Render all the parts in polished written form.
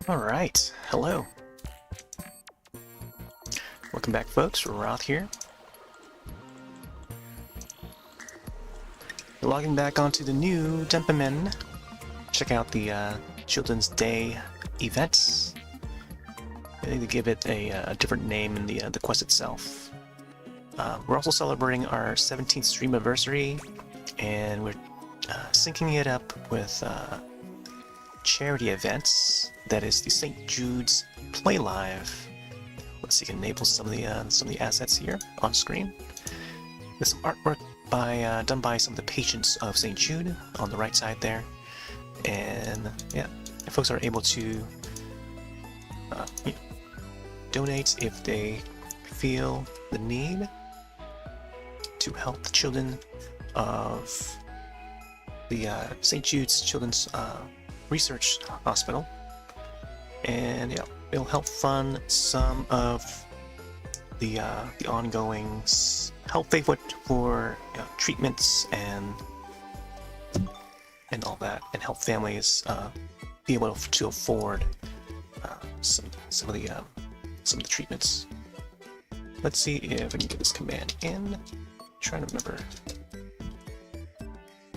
Alright, hello. Welcome back, folks. Roth here. Logging back onto the new Denpa. Check out the Children's Day events. I need to give it a different name in the quest itself. We're also celebrating our 17th stream anniversary, and we're syncing it up with charity events. That is the St. Jude's Play Live. Let's see, you can enable some of the assets here on screen. There's some artwork done by some of the patients of St. Jude on the right side there, and yeah, folks are able to donate if they feel the need to help the children of the St. Jude's Children's Research Hospital, and yeah, it'll help fund some of the ongoing help pay for treatments and all that, and help families be able to afford some of the treatments. Let's see if I can get this command in. Trying to remember.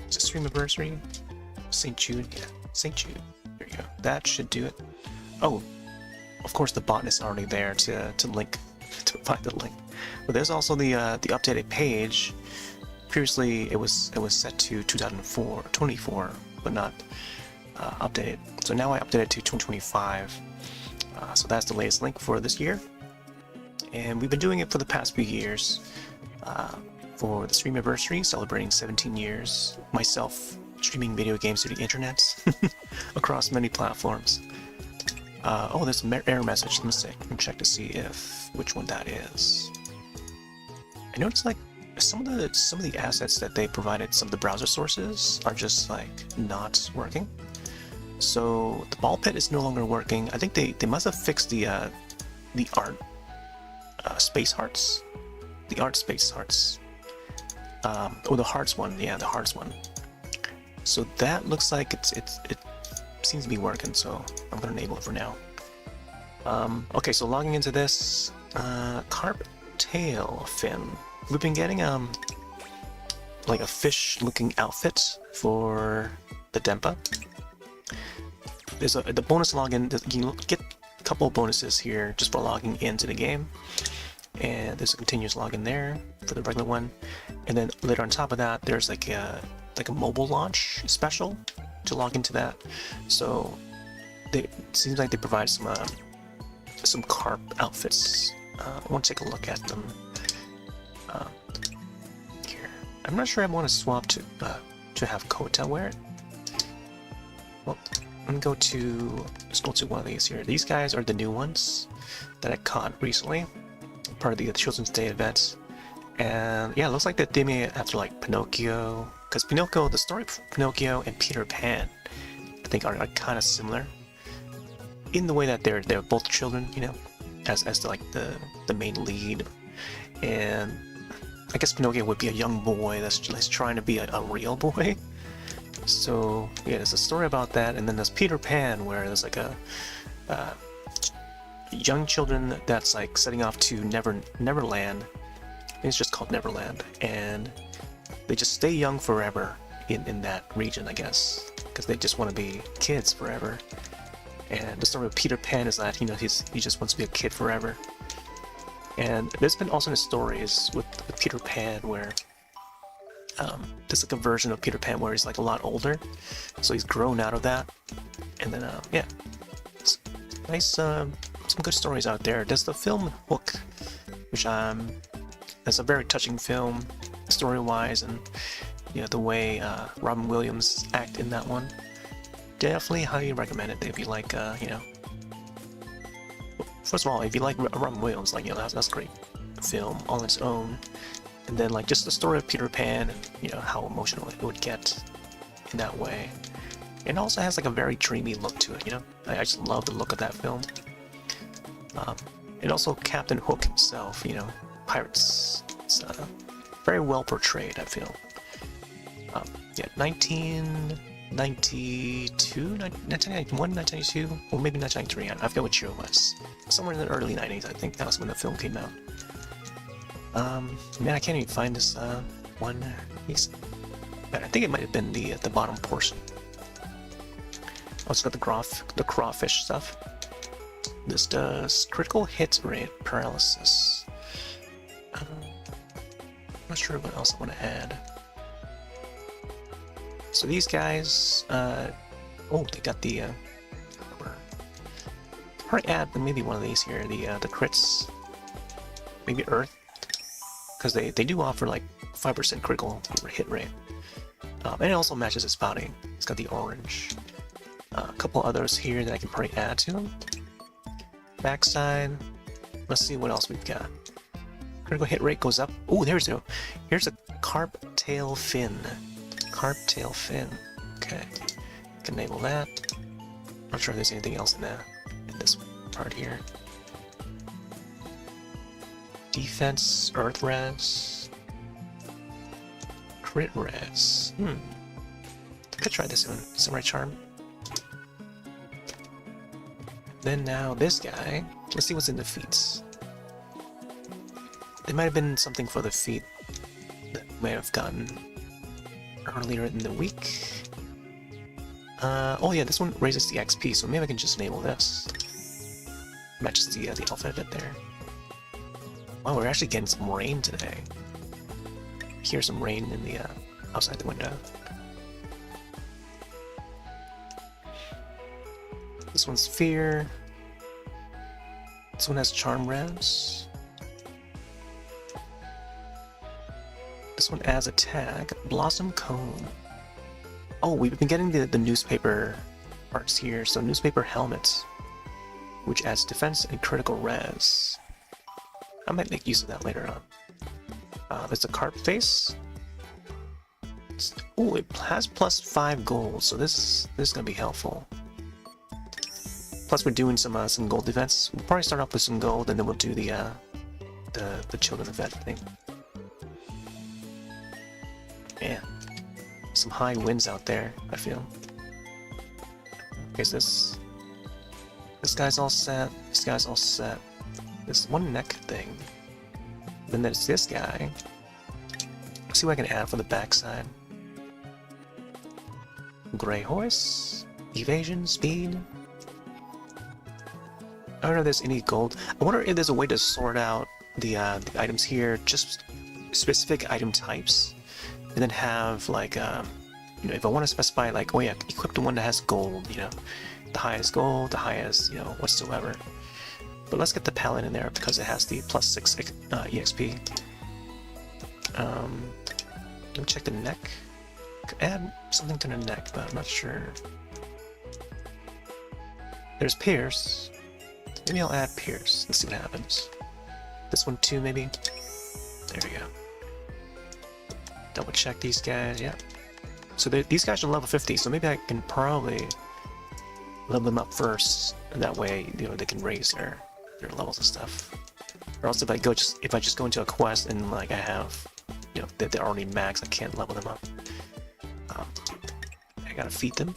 Is it stream anniversary? St. Jude? Yeah, St. Jude. There you go. That should do it. Oh, of course the bot is already there to link, to find the link. But there's also the updated page. Previously it was set to 2024, but not updated. So now I updated to 2025. So that's the latest link for this year. And we've been doing it for the past few years. For the stream anniversary, celebrating 17 years, myself streaming video games to the internet across many platforms. Oh, there's an error message. Let me check to see which one that is. I noticed like some of the assets that they provided, some of the browser sources are just like not working. So the ball pit is no longer working. I think they must have fixed the art space hearts, the art space hearts. Oh, the hearts one, yeah, the hearts one. So that looks like it seems to be working, so I'm gonna enable it for now. Okay, so logging into this, carp tail fin. We've been getting like a fish-looking outfit for the Denpa. There's the bonus login. You can get a couple of bonuses here just for logging into the game, and there's a continuous login there for the regular one. And then later on top of that, there's like a mobile launch special to log into that. So it seems like they provide some carp outfits. I want to take a look at them here. I'm not sure I want to swap to have Kota wear it. Well, let's go to one of these here. These guys are the new ones that I caught recently, part of the Children's Day events. And yeah, it looks like that they made it after like Pinocchio, because Pinocchio, the story of Pinocchio and Peter Pan, I think are kind of similar in the way that they're both children, you know, as the main lead. And I guess Pinocchio would be a young boy that's trying to be a real boy. So yeah, there's a story about that, and then there's Peter Pan, where there's like a young children that's like setting off to Neverland. It's just called Neverland, and they just stay young forever in that region, I guess, because they just want to be kids forever. And the story of Peter Pan is that, you know, he just wants to be a kid forever. And there's been alternate stories with Peter Pan where there's like a version of Peter Pan where he's like a lot older, so he's grown out of that. And then yeah, it's nice, some good stories out there. There's the film Hook, which that's a very touching film story-wise, and you know, the way Robin Williams act in that one. Definitely highly recommend it if you like, you know, first of all, if you like Robin Williams, like, you know, that's a great film on its own. And then like just the story of Peter Pan, and you know how emotional it would get in that way. It also has like a very dreamy look to it, you know. I just love the look of that film. And also Captain Hook himself, you know, pirates. It's very well portrayed, I feel. Yeah, 1992, 1991, 1992, or maybe 1993. I forget what year it was. Somewhere in the early 90s, I think that was when the film came out. Man, I can't even find this one. I think it might have been the bottom portion. Also got the crawfish stuff. This does critical hit rate paralysis. I'm not sure what else I want to add. So these guys, oh, they got the, probably add maybe one of these here, the crits, maybe Earth, because they do offer like 5% critical hit rate, and it also matches its body. It's got the orange. A couple others here that I can probably add to them. Backside, let's see what else we've got. Critical hit rate goes up. Oh, here's a carp tail fin. Carp tail fin. Okay, can enable that. Not sure if there's anything else in this part here. Defense, Earth res, crit res. Could try this one. Samurai charm. Then now this guy. Let's see what's in the feats. There might have been something for the feat that we may have gotten earlier in the week. Oh yeah, this one raises the XP, so maybe I can just enable this. Matches the alpha bit there. Wow, we're actually getting some rain today. Here's some rain in the outside the window. This one's fear. This one has charm res. This one adds a tag, Blossom Cone. Oh, we've been getting the newspaper parts here, so newspaper helmet, which adds defense and critical res. I might make use of that later on. There's a carp face. Oh, it has plus 5 gold, so this is gonna be helpful. Plus, we're doing some gold defense. We'll probably start off with some gold, and then we'll do the children event thing. Man, some high winds out there, I feel. Okay, so this guy's all set. This guy's all set. This one neck thing. Then there's this guy. Let's see what I can add for the backside. Gray horse, evasion, speed. I don't know if there's any gold. I wonder if there's a way to sort out the items here, just specific item types, and then have like, you know, if I want to specify like, oh yeah, equip the one that has gold, you know, the highest gold, the highest, you know, whatsoever. But let's get the palette in there because it has the plus 6 EXP. Let me check the neck. Could add something to the neck, but I'm not sure. There's Pierce. Maybe I'll add Pierce. Let's see what happens. This one too, maybe. There we go. Double check these guys. Yeah. So these guys are level 50, so maybe I can probably level them up first, and that way, you know, they can raise their levels and stuff. Or else if I just go into a quest and like I have, you know, they're already max, I can't level them up. I gotta feed them.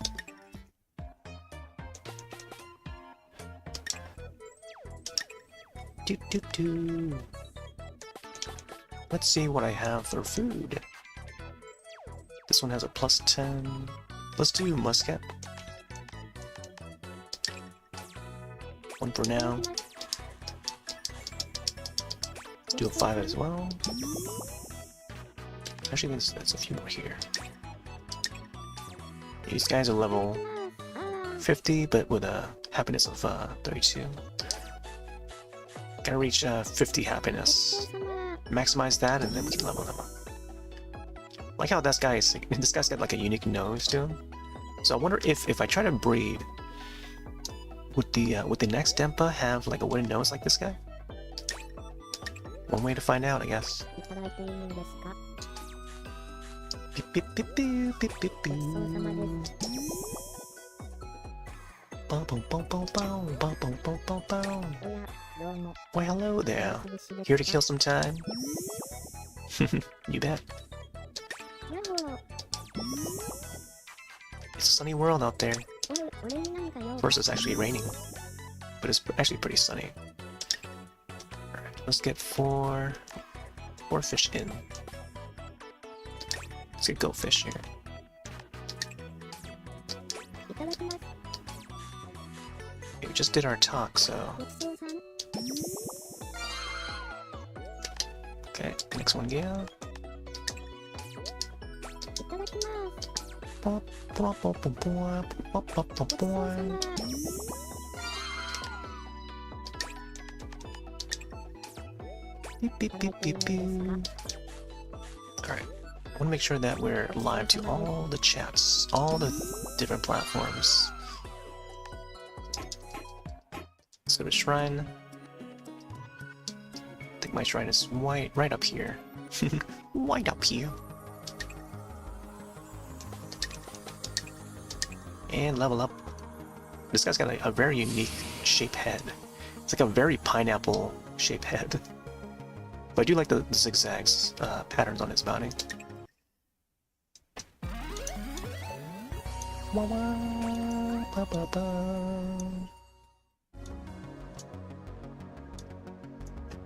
Let's see what I have for food. This one has a plus 10. Let's do muscat. One for now. Let's do a 5 as well. Actually, there's a few more here. These guys are level 50, but with a happiness of 32. Gotta reach 50 happiness. Maximize that, and then we can level them up. Like how this guy's got like a unique nose to him. So I wonder if I try to breed, would the next Denpa have like a wooden nose like this guy? One way to find out, I guess. Why, hello there. Here to kill some time? You bet. It's a sunny world out there. Of course, it's actually raining, but it's actually pretty sunny. Alright, let's get four fish in. Let's get goldfish here. Okay, we just did our talk, so... Okay, next one, yeah. Beep, beep, beep, beep, beep. Alright, I want to make sure that we're live to all the chats, all the different platforms. Let's go to Shrine. I think my shrine is right up here. Right up here. And level up. This guy's got a very unique shaped head. It's like a very pineapple shaped head. But I do like the zigzags patterns on his body.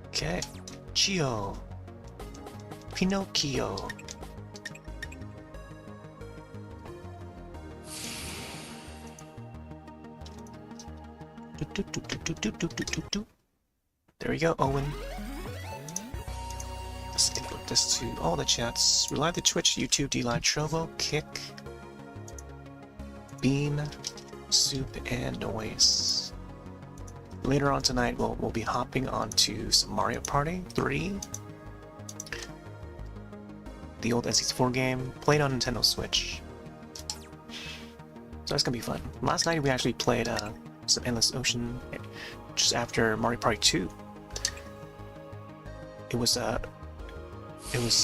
Okay, Chio, Pinocchio. There we go, Owen. Let's input this to all the chats. We're live to Twitch, YouTube, DLive, Trovo, Kick, Beam, Soop, and Noise. Later on tonight, we'll be hopping onto some Mario Party 3. The old N64 game, played on Nintendo Switch. So that's gonna be fun. Last night we actually played some Endless Ocean just after Mario Party 2. It was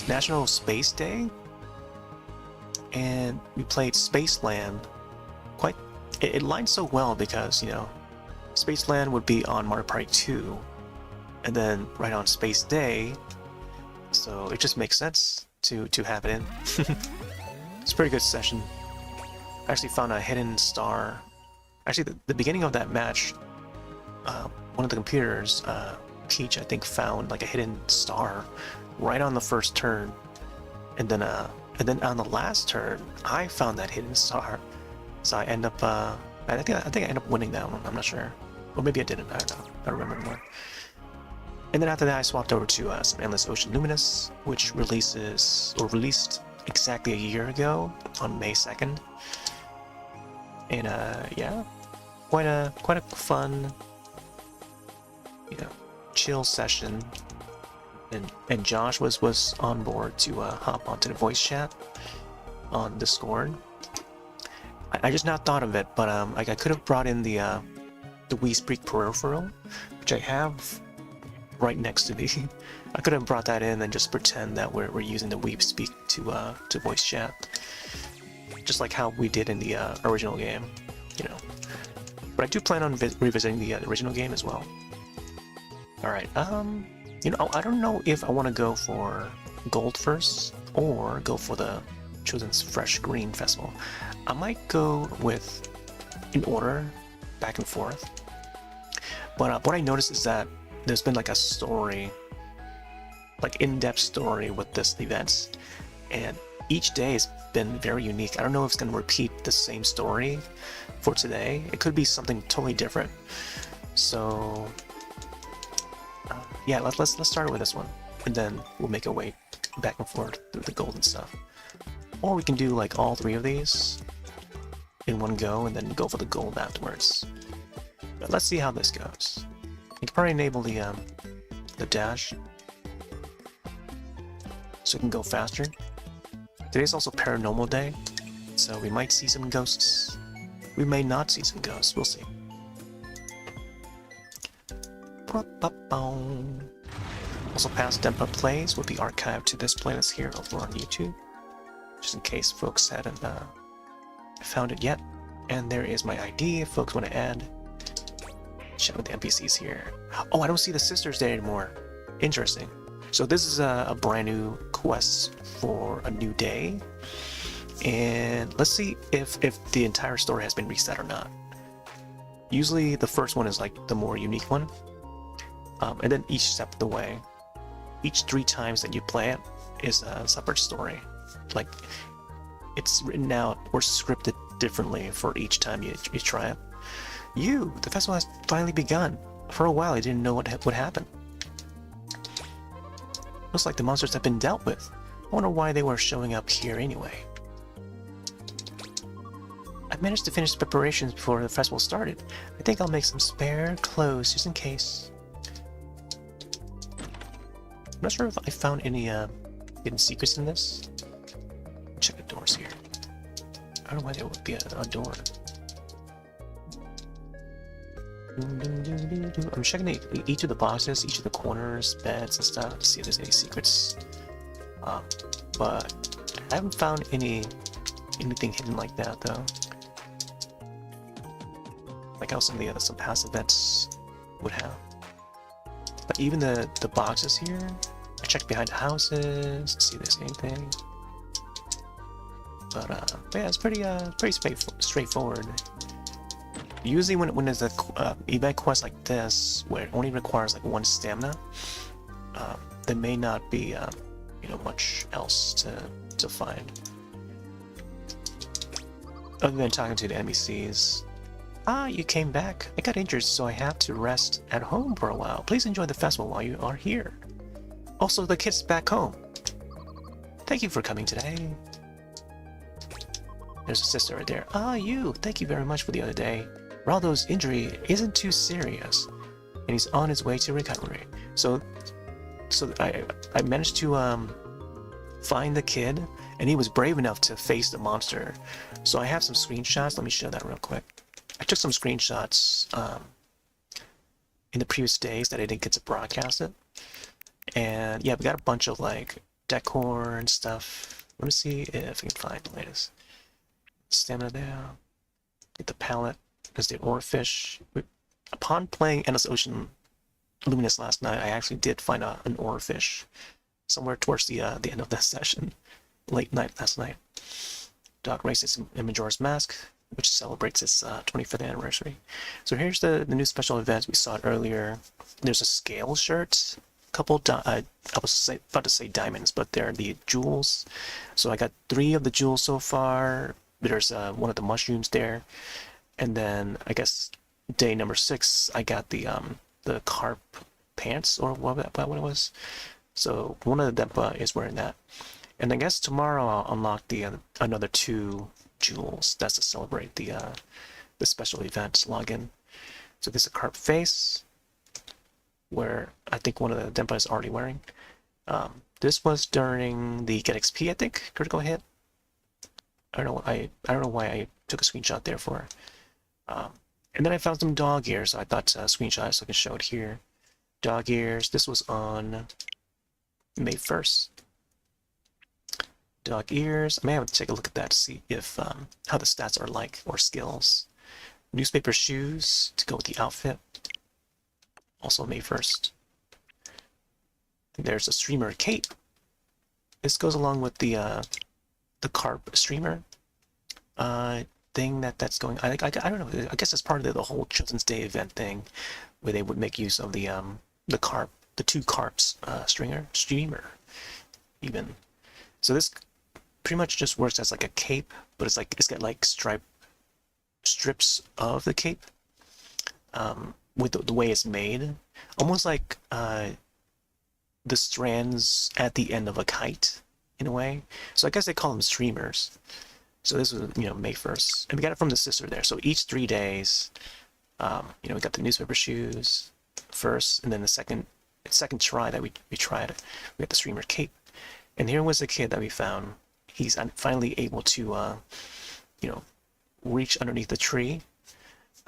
National Space Day, and we played Spaceland. It lined so well because, you know, Spaceland would be on Mario Party 2, and then right on Space Day, so it just makes sense to have it in. It's a pretty good session. I actually found a hidden star. Actually, the beginning of that match, one of the computers, Peach, I think, found like a hidden star right on the first turn, and then on the last turn, I found that hidden star. So I end up, I think I end up winning that one. I'm not sure, or maybe I didn't. I don't know. I don't remember anymore. And then after that, I swapped over to some Endless Ocean Luminous, which released exactly a year ago on May 2nd. And yeah, quite a fun, you know, chill session. And Josh was on board to hop onto the voice chat on Discord. I just not thought of it, but like I could have brought in the Wii Speak peripheral, which I have right next to me. I could have brought that in and just pretend that we're using the Wii Speak to voice chat, just like how we did in the original game, you know. But I do plan on revisiting the original game as well. All right, you know, I don't know if I want to go for Gold first or go for the Chosen's Fresh Green Festival. I might go with in order, back and forth. But what I noticed is that there's been like a story, like in-depth story with this event, and each day has been very unique. I don't know if it's going to repeat the same story for today. It could be something totally different. So yeah, let's start with this one, and then we'll make our way back and forth through the gold and stuff. Or we can do like all three of these in one go and then go for the gold afterwards. But let's see how this goes. You can probably enable the dash so it can go faster. Today's also Paranormal Day, so we might see some ghosts. We may not see some ghosts, we'll see. Also, past Denpa plays will be archived to this playlist here over on YouTube, just in case folks hadn't found it yet. And there is my ID if folks want to add. Chat with the NPCs here. Oh, I don't see the sisters there anymore. Interesting. So this is a brand new quest for a new day. And let's see if the entire story has been reset or not. Usually the first one is like the more unique one, and then each step of the way, each 3 times that you play it is a separate story. Like it's written out or scripted differently for each time you try it. The festival has finally begun. For a while I didn't know what would happen. Looks like the monsters have been dealt with. I wonder why they were showing up here anyway. I managed to finish preparations before the festival started. I think I'll make some spare clothes just in case. I'm not sure if I found any hidden secrets in this. Check the doors here. I don't know why there would be a door. I'm checking each of the boxes, each of the corners, beds and stuff to see if there's any secrets. But I haven't found anything hidden like that though. Like how some past events would have. But even the boxes here, I checked behind the houses to see if there's anything. But yeah, it's pretty straightforward. Usually when there's a event quest like this, where it only requires like 1 stamina, there may not be much else to find. Other than talking to the NPCs. Ah, you came back. I got injured, so I have to rest at home for a while. Please enjoy the festival while you are here. Also, the kid's back home. Thank you for coming today. There's a sister right there. Ah, you. Thank you very much for the other day. Raldo's injury isn't too serious, and he's on his way to recovery. So I managed to find the kid, and he was brave enough to face the monster. So I have some screenshots. Let me show that real quick. I took some screenshots in the previous days that I didn't get to broadcast it. And yeah, we got a bunch of like decor and stuff. Let me see if I can find the latest. Stamina there. Get the palette. There's the oarfish. Upon playing Endless Ocean Luminous last night, I actually did find an oarfish somewhere towards the end of the session. Late night last night. Dog races in Majora's Mask, which celebrates its 25th anniversary. So here's the new special events. We saw it earlier. There's a scale shirt, a couple, I was about to say diamonds, but they're the jewels. So I got 3 of the jewels so far. There's one of the mushrooms there. And then I guess day number 6, I got the carp pants, or what it was. So one of the Denpa is wearing that. And I guess tomorrow I'll unlock the another 2 jewels. That's to celebrate the special events login. So there's a carp face, where I think one of the Denpa is already wearing. This was during the Get XP, I think, critical hit. I don't know why I took a screenshot there for. And then I found some dog ears, so I thought screenshot so I can show it here. Dog ears. This was on May 1st. Dog ears. I may have to take a look at that to see if how the stats are like, or skills. Newspaper shoes to go with the outfit. Also May 1st. And there's a streamer cape. This goes along with the carp streamer thing that's going. I don't know. I guess it's part of the whole Children's Day event thing, where they would make use of the carp, the 2 carps streamer even. So this pretty much just works as like a cape, but it's got like strips of the cape with the way it's made, almost like the strands at the end of a kite in a way. So I guess they call them streamers. So this was May 1st, and we got it from the sister there. So each 3 days, we got the newspaper shoes first, and then the second try that we tried it, we got the streamer cape. And here was the kid that we found. He's finally able to reach underneath the tree.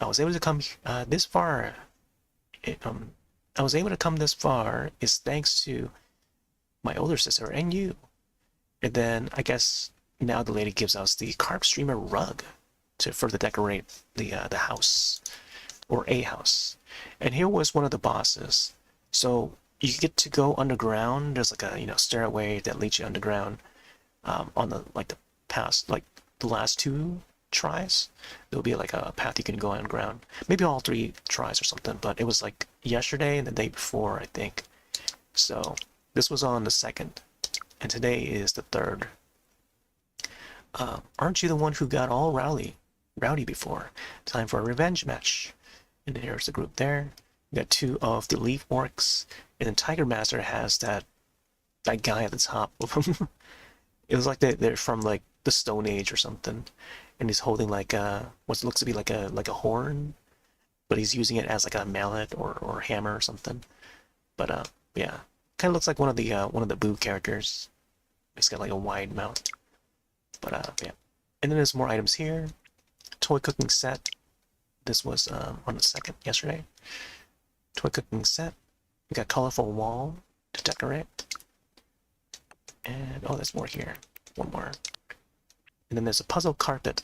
I was able to come this far. I was able to come this far is thanks to my older sister and you. And then I guess now the lady gives us the carp streamer rug to further decorate the house, or a house. And here was one of the bosses. So you get to go underground. There's like a stairway that leads you underground on the past like the last 2 tries. There'll be like a path you can go underground. Maybe all 3 tries or something, but it was like yesterday and the day before, I think. So this was on the 2nd, and today is the 3rd. Aren't you the one who got all rowdy before? Time for a revenge match. And there's the group there. We got 2 of the leaf orcs, and then Tiger Master has that guy at the top of him. It was like they're from like the Stone Age or something, and he's holding like what looks to be like a horn, but he's using it as like a mallet or hammer or something. But yeah, kind of looks like one of the Boo characters. He's got like a wide mouth. But yeah, and then there's more items here. Toy cooking set. This was on the 2nd, yesterday. Toy cooking set. We got colorful wall to decorate. And oh, there's more here. One more. And then there's a puzzle carpet,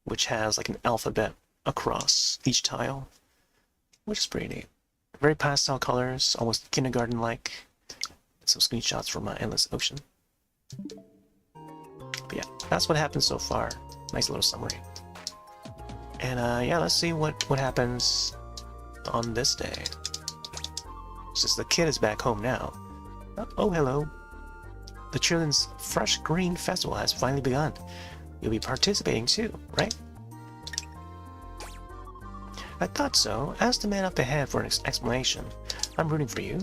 which has like an alphabet across each tile, which is pretty neat. Very pastel colors, almost kindergarten-like. Some screenshots from Endless Ocean. But yeah, that's what happened so far. Nice little summary. And yeah, let's see what happens on this day. Since the kid is back home now. Oh, hello. The Children's Fresh Green Festival has finally begun. You'll be participating too, right? I thought so. Ask the man up ahead for an explanation. I'm rooting for you.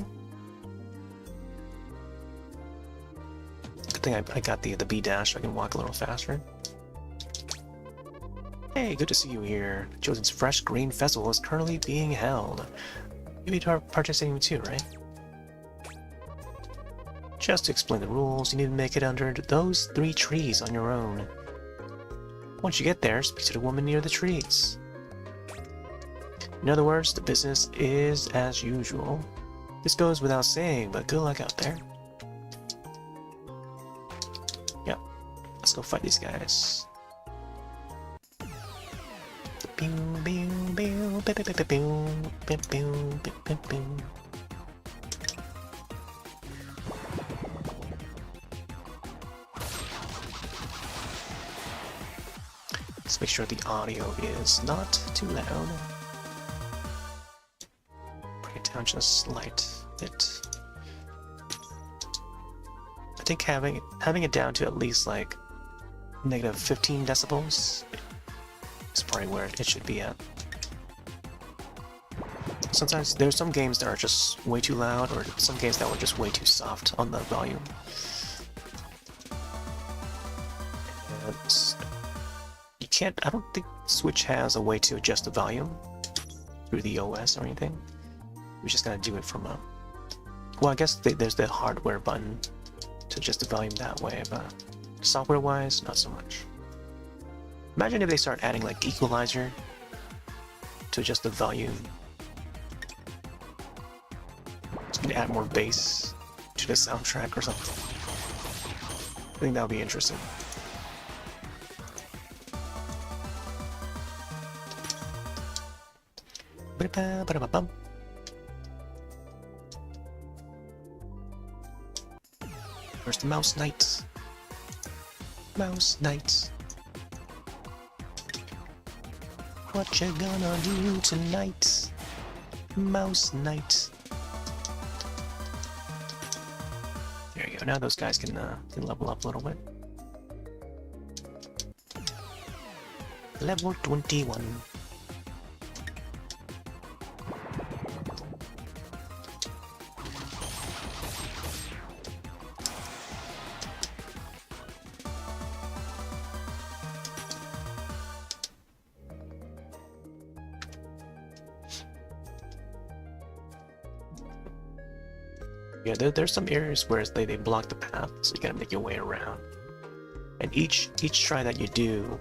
Good thing I got the B dash so I can walk a little faster. Hey, good to see you here. The Children's Fresh Green Festival is currently being held. You'll be participating too, right? Just to explain the rules, you need to make it under those 3 trees on your own. Once you get there, speak to the woman near the trees. In other words, the business is as usual. This goes without saying, but good luck out there. Yep, let's go fight these guys. Let's make sure the audio is not too loud. Bring it down just a slight bit. I think having it down to at least like negative 15 decibels is probably where it should be at. Sometimes there's some games that are just way too loud, or some games that were just way too soft on the volume. I don't think Switch has a way to adjust the volume through the OS or anything. We're just gonna do it from a... Well, I guess there's the hardware button to adjust the volume that way, but software-wise, not so much. Imagine if they start adding like equalizer to adjust the volume. So you can add more bass to the soundtrack or something. I think that would be interesting. Where's the Mouse Knight? Mouse Knight. What you gonna do tonight? Mouse Knight. There you go. Now those guys can level up a little bit. Level 21. Yeah, there's some areas where they block the path, so you gotta make your way around. And each try that you do,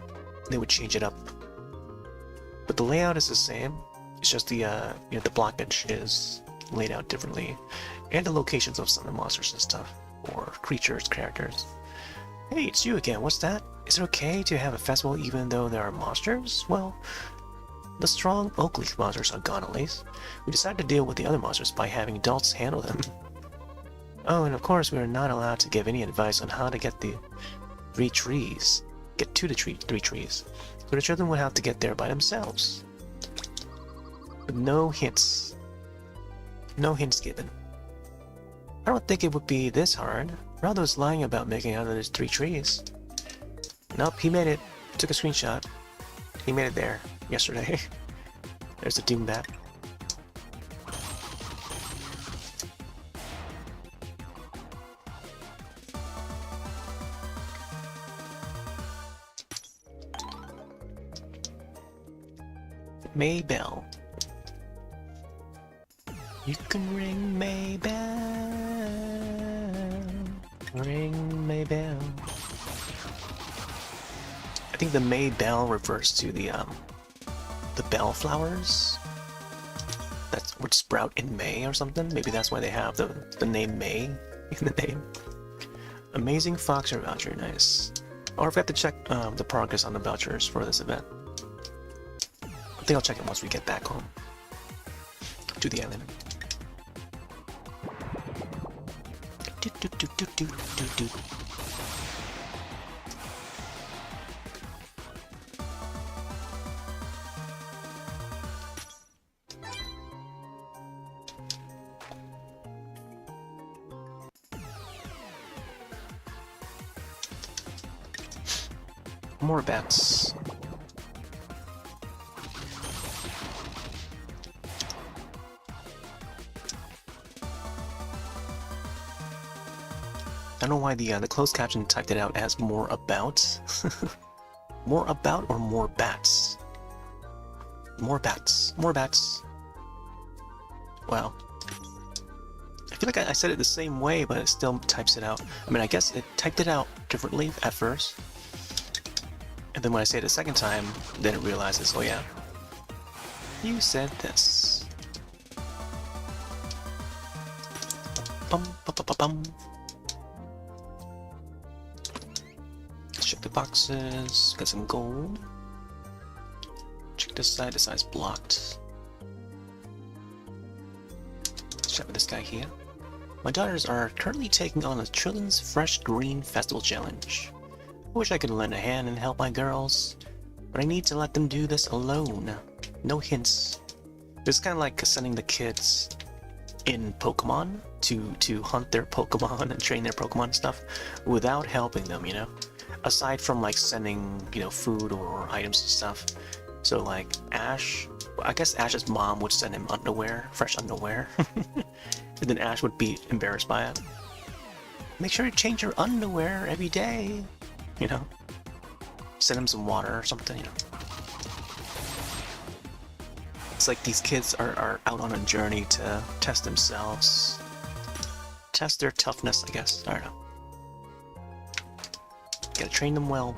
they would change it up. But the layout is the same. It's just the the blockage is laid out differently, and the locations of some of the monsters and stuff, or creatures, characters. Hey, it's you again. What's that? Is it okay to have a festival even though there are monsters? Well, the strong oak leaf monsters are gone at least. We decided to deal with the other monsters by having adults handle them. Oh, and of course we are not allowed to give any advice on how to get the 3 trees. get to the three trees. So the children would have to get there by themselves. With no hints. No hints given. I don't think it would be this hard. Raldo's lying about making out of those 3 trees. Nope, he made it. Took a screenshot. He made it there yesterday. There's the Doom Bat. Maybell. You can ring Maybell. Ring Maybell. I think the Maybell refers to the bellflowers that would sprout in May or something. Maybe that's why they have the name May in the name. Amazing Foxer voucher, nice. Or if I have to check the progress on the vouchers for this event. I think I'll check it once we get back home to the island. More bats. I don't know why the closed caption typed it out as more about. More about or more bats? More bats. More bats. Wow. I feel like I said it the same way, but it still types it out. I mean, I guess it typed it out differently at first. And then when I say it a second time, then it realizes, oh yeah, you said this. Bum, bum, bum, bum, bum. Check the boxes, got some gold. Check this side's blocked. Let's check with this guy here. My daughters are currently taking on a Children's Fresh Green Festival Challenge. I wish I could lend a hand and help my girls, but I need to let them do this alone. No hints. It's kind of like sending the kids in Pokemon to hunt their Pokemon and train their Pokemon and stuff without helping them, you know? Aside from like sending, you know, food or items and stuff. So like Ash, I guess Ash's mom would send him underwear, fresh underwear. And then Ash would be embarrassed by it. Make sure you change your underwear every day. You know, send him some water or something, you know. It's like these kids are out on a journey to test themselves. Test their toughness, I guess. I don't know. Gotta train them well.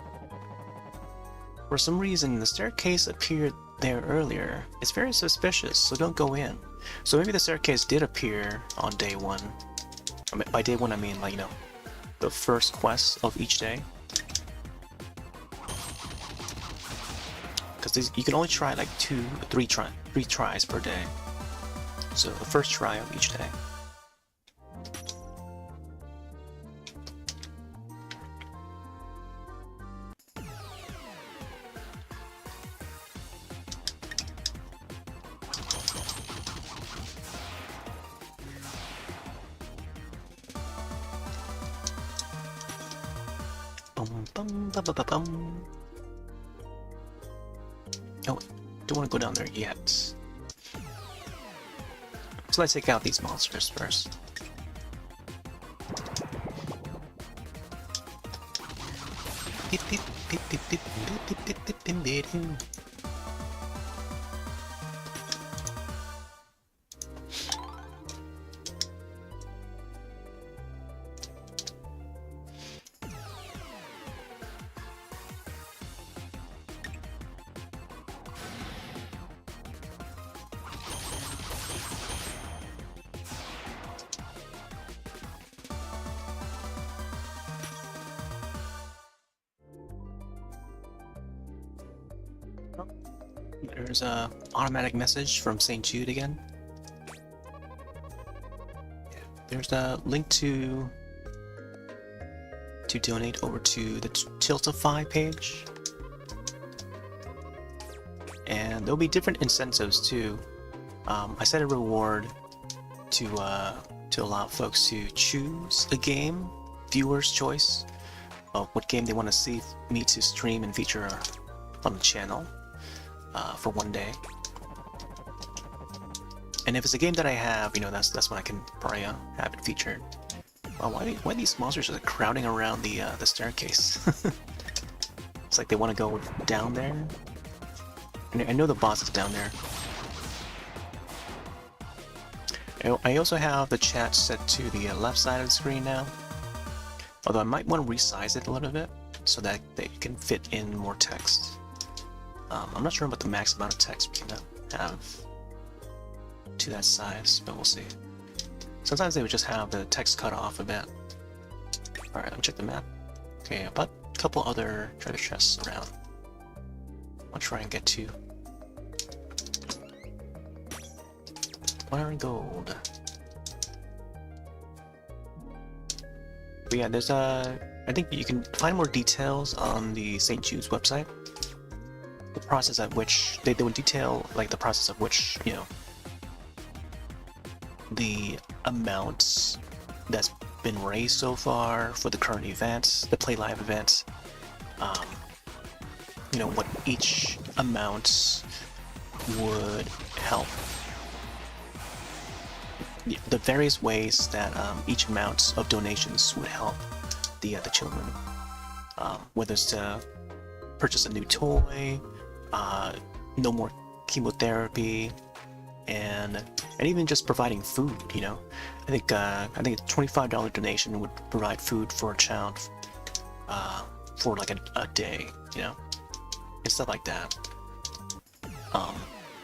For some reason, the staircase appeared there earlier. It's very suspicious, so don't go in. So maybe the staircase did appear on day 1. I mean, by day 1, I mean, like, you know, the first quest of each day. Because you can only try like 3 tries per day. So the first try of each day. Bum bum bum bum bum. Oh, don't want to go down there yet. So let's take out these monsters first. Beep, beep, beep, beep, beep, beep, beep, beep, beep, beep, beep. There's a automatic message from St. Jude again. There's a link to to donate over to the Tiltify page. And there'll be different incentives too. I set a reward to allow folks to choose a game, viewer's choice of what game they want to see me to stream and feature on the channel for one day. And if it's a game that I have, you know, that's when I can probably have it featured. Why these monsters are crowding around the staircase? It's like they want to go down there. And I know the boss is down there. I also have the chat set to the left side of the screen now. Although I might want to resize it a little bit so that they can fit in more text. I'm not sure about the max amount of text we can have to that size, but we'll see. Sometimes they would just have the text cut off a bit. Alright, let me check the map. Okay, about a couple other treasure chests around. I'll try and get to 100 gold. But yeah, there's I think you can find more details on the St. Jude's website. The process at which they would detail like the process of which, you know, the amounts that's been raised so far for the current events, the DLive events. You know, what each amount would help. The various ways that each amount of donations would help the children. Whether it's to purchase a new toy, no more chemotherapy, and even just providing food. You know, I think a $25 donation would provide food for a child for like a day. You know, and stuff like that.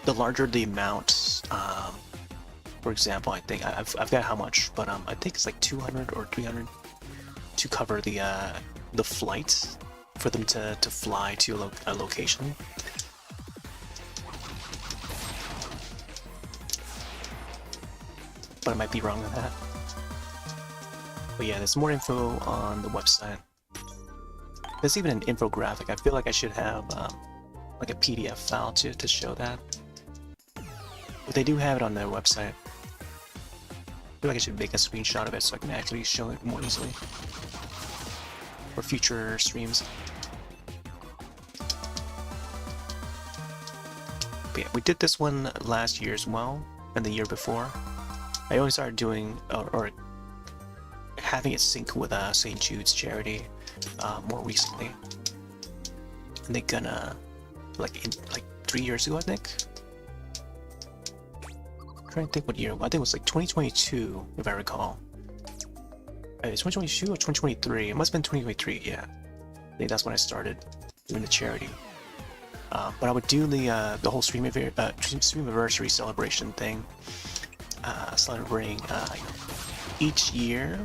The larger the amount, for example, I think I've got how much, but I think it's like 200 or 300 to cover the flight for them to fly to a location. But I might be wrong on that. But yeah, there's more info on the website. There's even an infographic. I feel like I should have like a PDF file to show that. But they do have it on their website. I feel like I should make a screenshot of it so I can actually show it more easily for future streams. But yeah, we did this one last year as well, and the year before. I only started doing or having it sync with St. Jude's charity more recently. I think like 3 years ago, I think. I'm trying to think what year. I think it was like 2022, if I recall. It's 2022 or 2023. It must have been 2023. Yeah, I think that's when I started doing the charity. But I would do the whole stream anniversary celebration thing. Celebrating each year.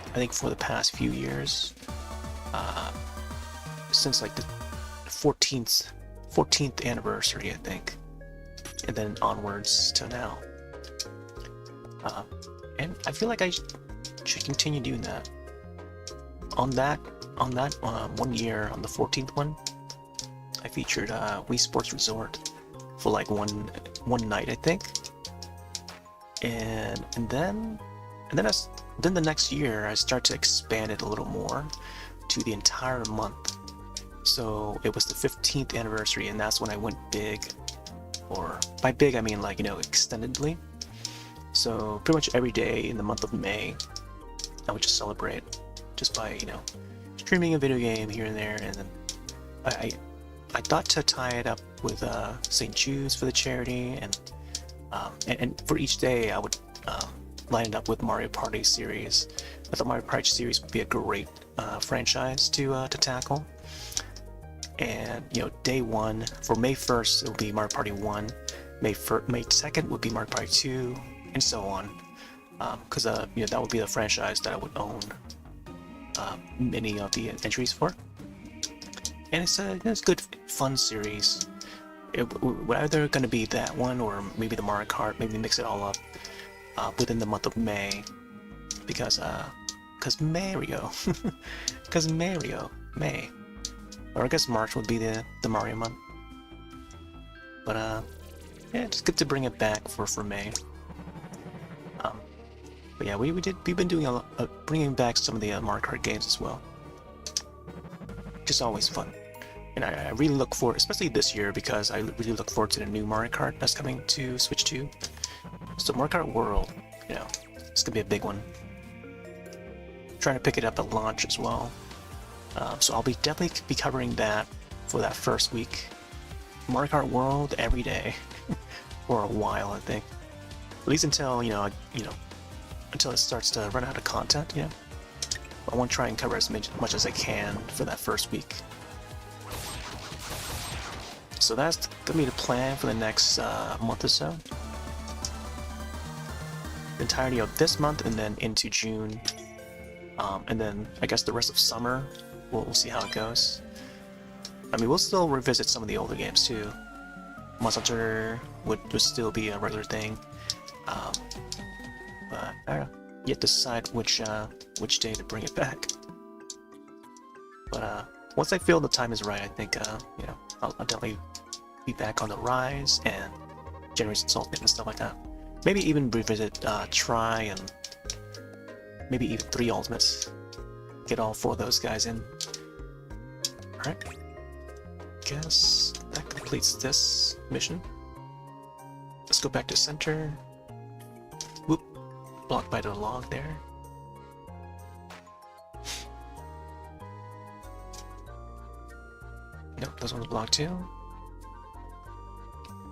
I think for the past few years, since like the 14th anniversary, I think, and then onwards to now. And I feel like I should continue doing that. On that 1 year, on the 14th one, I featured Wii Sports Resort for like one night, I think. And then the next year I start to expand it a little more to the entire month. So it was the 15th anniversary, and that's when I went big. Or by big I mean like, you know, extendedly. So pretty much every day in the month of May I would just celebrate just by, you know, streaming a video game here and there. And then I thought to tie it up with St. Jude's for the charity, and for each day I would line it up with Mario Party series. I thought Mario Party series would be a great franchise to tackle. And you know, day one for May 1st it will be Mario Party 1, May 2nd would be Mario Party 2, and so on. Because you know, that would be the franchise that I would own many of the entries for. And it's a good fun series. We're either going to be that one or maybe the Mario Kart, maybe mix it all up within the month of May, because Cause Mario. Cause Mario. May. Or I guess March would be the Mario month. But yeah, it's good to bring it back for May. But yeah, we've been doing a lot, bringing back some of the Mario Kart games as well. Just always fun. And I really look forward, especially this year, because I really look forward to the new Mario Kart that's coming to Switch 2. So Mario Kart World, you know, it's gonna be a big one. Trying to pick it up at launch as well. So I'll be definitely be covering that for that first week. Mario Kart World every day for a while, I think. At least until until it starts to run out of content. You know, I want to try and cover as much as I can for that first week. So that's gonna be the plan for the next month or so. The entirety of this month and then into June. And then I guess the rest of summer, we'll see how it goes. I mean, we'll still revisit some of the older games too. Monster Hunter would still be a regular thing. But I don't know, yet to decide which day to bring it back. But once I feel the time is right, I think you know, I'll definitely be back on the Rise and Generation Sultan and stuff like that. Maybe even revisit Try and maybe even 3 Ultimates. Get all 4 of those guys in. Alright. Guess that completes this mission. Let's go back to center. Whoop. Blocked by the log there. Nope, those ones blocked too.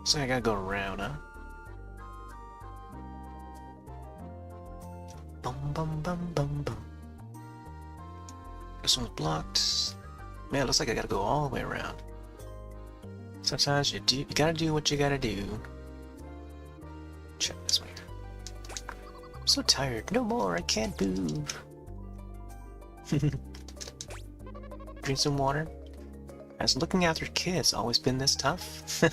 So I gotta go around, huh? Bum bum bum bum bum. This one's blocked. Man, it looks like I gotta go all the way around. Sometimes you gotta do what you gotta do. Check this way. I'm so tired. No more, I can't move. Drink some water. Has looking after kids always been this tough?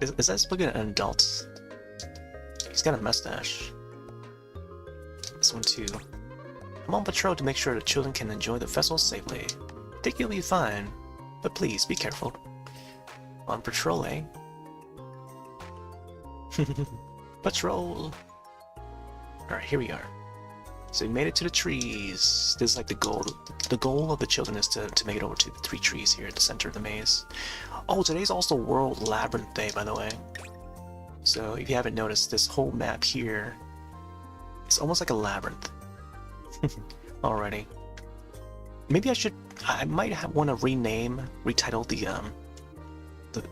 Is that looking at an adult? He's got a mustache. This one too. I'm on patrol to make sure the children can enjoy the festival safely. Think you'll be fine, but please be careful. On patrol, eh? Patrol! Alright, here we are. So we made it to the trees. This is like the goal. The goal of the children is to make it over to the 3 trees here at the center of the maze. Oh, today's also World Labyrinth Day, by the way. So if you haven't noticed, this whole map here, it's almost like a labyrinth. Already. Maybe I might want to retitle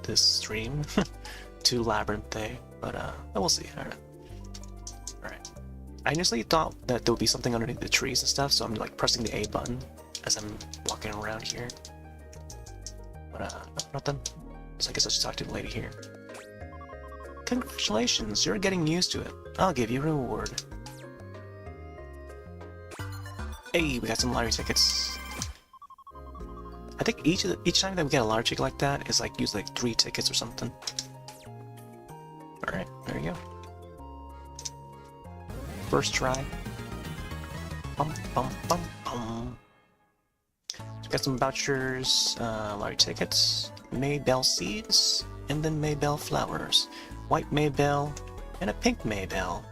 this stream to Labyrinth Day, but we'll see. Alright. I initially thought that there would be something underneath the trees and stuff, so I'm like pressing the A button as I'm walking around here. But nothing. So I guess I should talk to the lady here. Congratulations, you're getting used to it. I'll give you a reward. Hey, we got some lottery tickets. I think each time that we get a lottery ticket like that is like usually like 3 tickets or something. Alright, there you go. First try. Bum bum bum bum. So we got some vouchers, lottery tickets, Maybell seeds, and then Maybell flowers. White Maybell and a pink Maybell.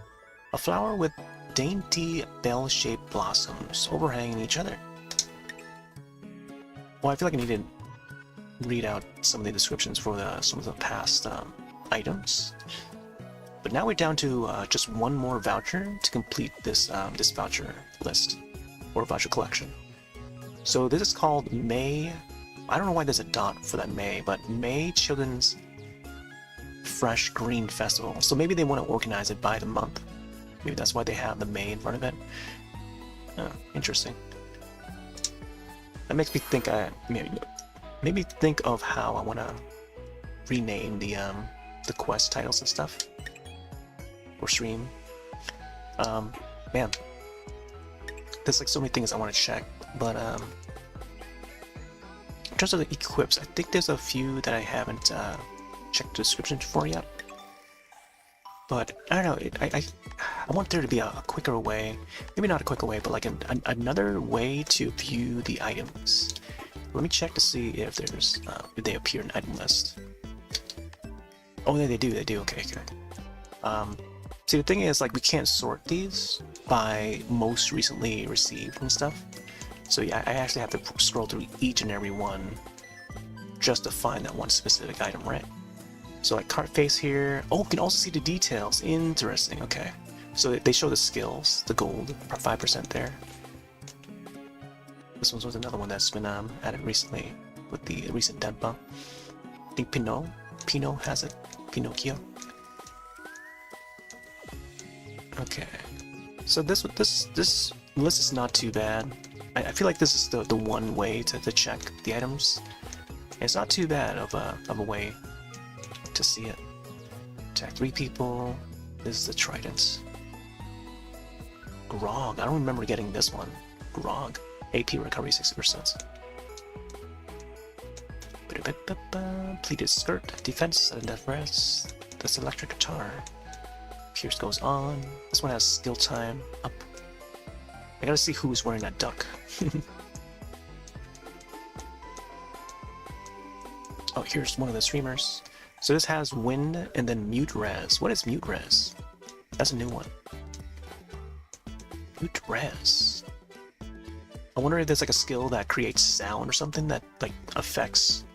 A flower with dainty bell-shaped blossoms overhanging each other. Well, I feel like I need to read out some of the descriptions for some of the past items. But now we're down to just 1 more voucher to complete this this voucher list or voucher collection. So this is called May. I don't know why there's a dot for that May, but May Children's Fresh Green Festival. So maybe they want to organize it by the month. Maybe that's why they have the May in front of it. Oh, interesting. That makes me think. Maybe think of how I want to rename the quest titles and stuff, or stream. Man, there's like so many things I want to check, but in terms of the equips, I think there's a few that I haven't checked the description for yet. but I don't know. I want there to be a quicker way, maybe not a quicker way, but like another way to view the items. Let me check to see if there's if they appear in item list. Oh, they do. Okay, good. See, the thing is, like, we can't sort these by most recently received and stuff. So yeah, I actually have to scroll through each and every one just to find that one specific item, right? So like cart face here. Oh, we can also see the details. Interesting. Okay. So they show the skills, the gold, 5% there. This one was another one that's been added recently with the recent Denpa. I think Pinot has it. Pinocchio. Okay. So this list is not too bad. I feel like this is the one way to check the items. It's not too bad of a way to see it. Attack 3 people. This is the Trident. Grog. I don't remember getting this one. Grog. AP recovery 60%. Pleated skirt. Defense. Sudden death rest. This electric guitar. Pierce goes on. This one has skill time up. I gotta see who's wearing that duck. Oh, here's one of the streamers. So this has wind and then mute res. What is mute res? That's a new one. Mute res. I wonder if there's like a skill that creates sound or something that like affects.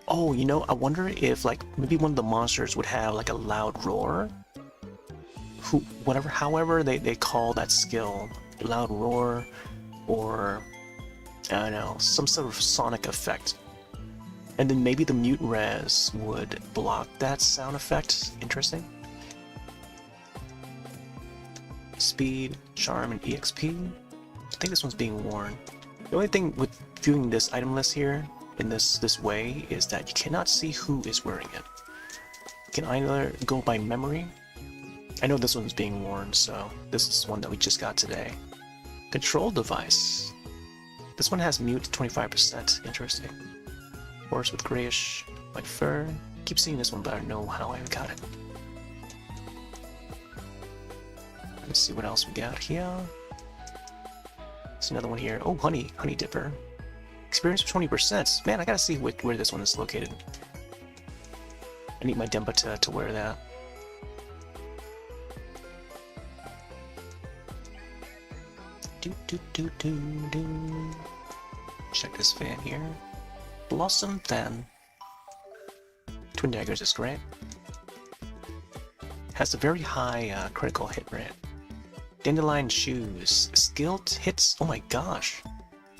Oh, you know, I wonder if like maybe one of the monsters would have like a loud roar. However they call that skill, loud roar, or I don't know, some sort of sonic effect. And then maybe the mute res would block that sound effect. Interesting. Speed, charm, and EXP. I think this one's being worn. The only thing with viewing this item list here in this way is that you cannot see who is wearing it. You can either go by memory. I know this one's being worn, so this is one that we just got today. Control device. This one has mute 25%. Interesting. Horse with grayish white fur. Keep seeing this one, but I don't know how I got it. Let's see what else we got here. There's another one here. Oh, honey dipper. Experience for 20%. Man, I gotta see where this one is located. I need my Denpa to wear that. Check this fan here. Blossom fan. Twin daggers is great. Has a very high critical hit rate. Dandelion shoes. Skilled hits. Oh my gosh.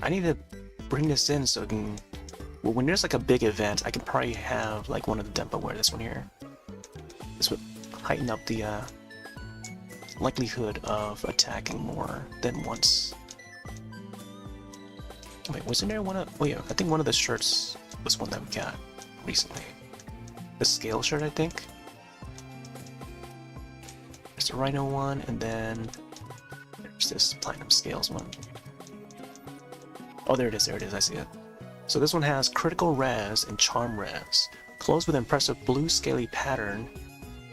I need to bring this in so I can. Well, when there's like a big event, I can probably have like one of the Denpa wear this one here. This would heighten up the likelihood of attacking more than once. Wait, wasn't there one of... Oh yeah, I think one of the shirts was one that we got recently. The scale shirt, I think. There's the Rhino one, and then there's this Platinum Scales one. Oh, there it is, I see it. So this one has critical res and charm res. Clothes with impressive blue scaly pattern.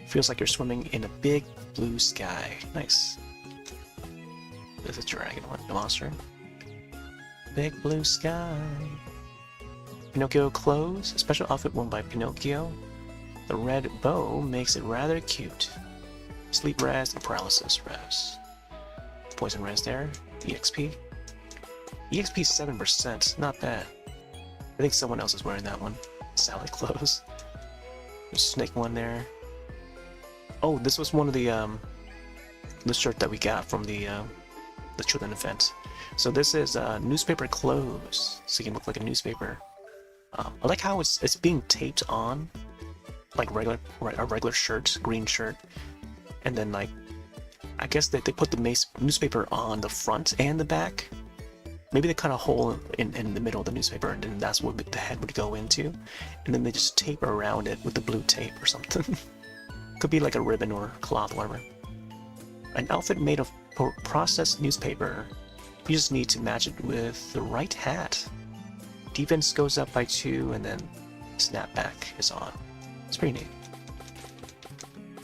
Feels like you're swimming in a big blue sky. Nice. There's a dragon one, the monster. Big blue sky. Pinocchio clothes. A special outfit worn by Pinocchio. The red bow makes it rather cute. Sleep res and paralysis res. Poison res there. EXP. EXP 7%. Not bad. I think someone else is wearing that one. Sally clothes. There's a snake one there. Oh, this was one of the shirt that we got from the children event. So this is newspaper clothes, so you can look like a newspaper. I like how it's being taped on, like a regular shirt, green shirt, and then like I guess they put the newspaper on the front and the back. Maybe they cut a hole in the middle of the newspaper, and then that's what the head would go into, and then they just tape around it with the blue tape or something. Could be like a ribbon or cloth, whatever. An outfit made of processed newspaper. You just need to match it with the right hat. Defense goes up by 2, and then snapback is on. It's pretty neat.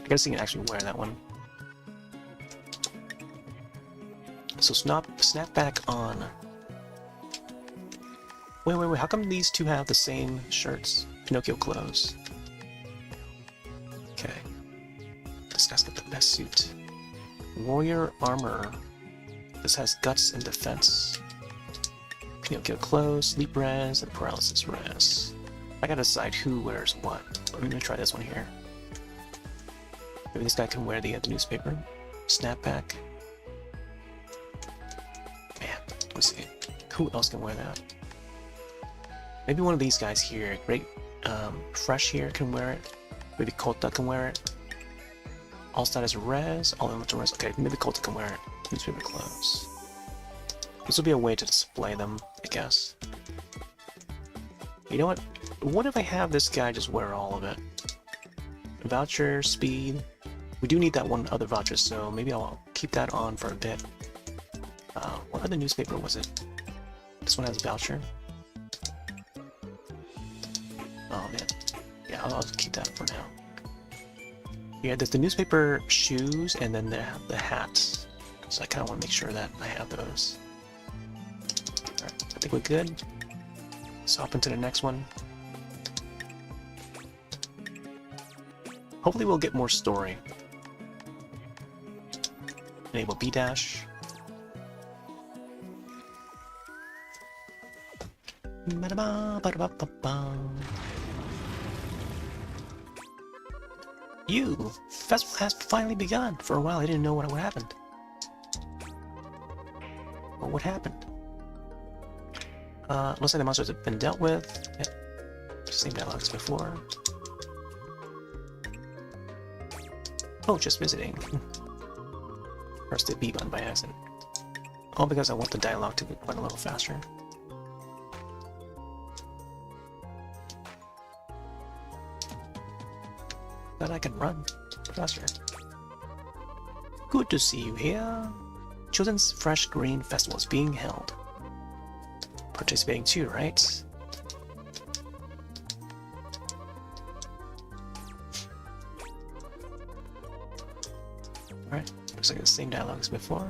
I guess you can actually wear that one. So snap back on. Wait, how come these two have the same shirts? Pinocchio clothes. Okay. This guy's got the best suit. Warrior armor. This has guts and defense. Pinocchio clothes, sleep res, and paralysis res. I gotta decide who wears what. I'm gonna try this one here. Maybe this guy can wear the newspaper. Snapback. Man, let's see. Who else can wear that? Maybe one of these guys here. Great. Fresh here can wear it. Maybe Kota can wear it. All status res. All elemental res. Okay, maybe Kota can wear it. Newspaper clothes. This will be a way to display them, I guess. You know what? What if I have this guy just wear all of it? Voucher, speed. We do need that one other voucher, so maybe I'll keep that on for a bit. What other newspaper was it? This one has a voucher. Oh man. Yeah, I'll keep that for now. Yeah, there's the newspaper shoes and then the hats. So I kind of want to make sure that I have those. Alright, I think we're good. Let's hop into the next one. Hopefully we'll get more story. Enable B-dash. You! Festival has finally begun! For a while I didn't know what happened. Well, what happened? Looks like the monsters have been dealt with. Yep. Same dialogue as before. Oh, just visiting. Pressed the B button by accident. All because I want the dialogue to run a little faster. That I can run faster. Good to see you here. Children's Fresh Green Festival is being held. Participating too, right? Alright, looks like the same dialogue as before.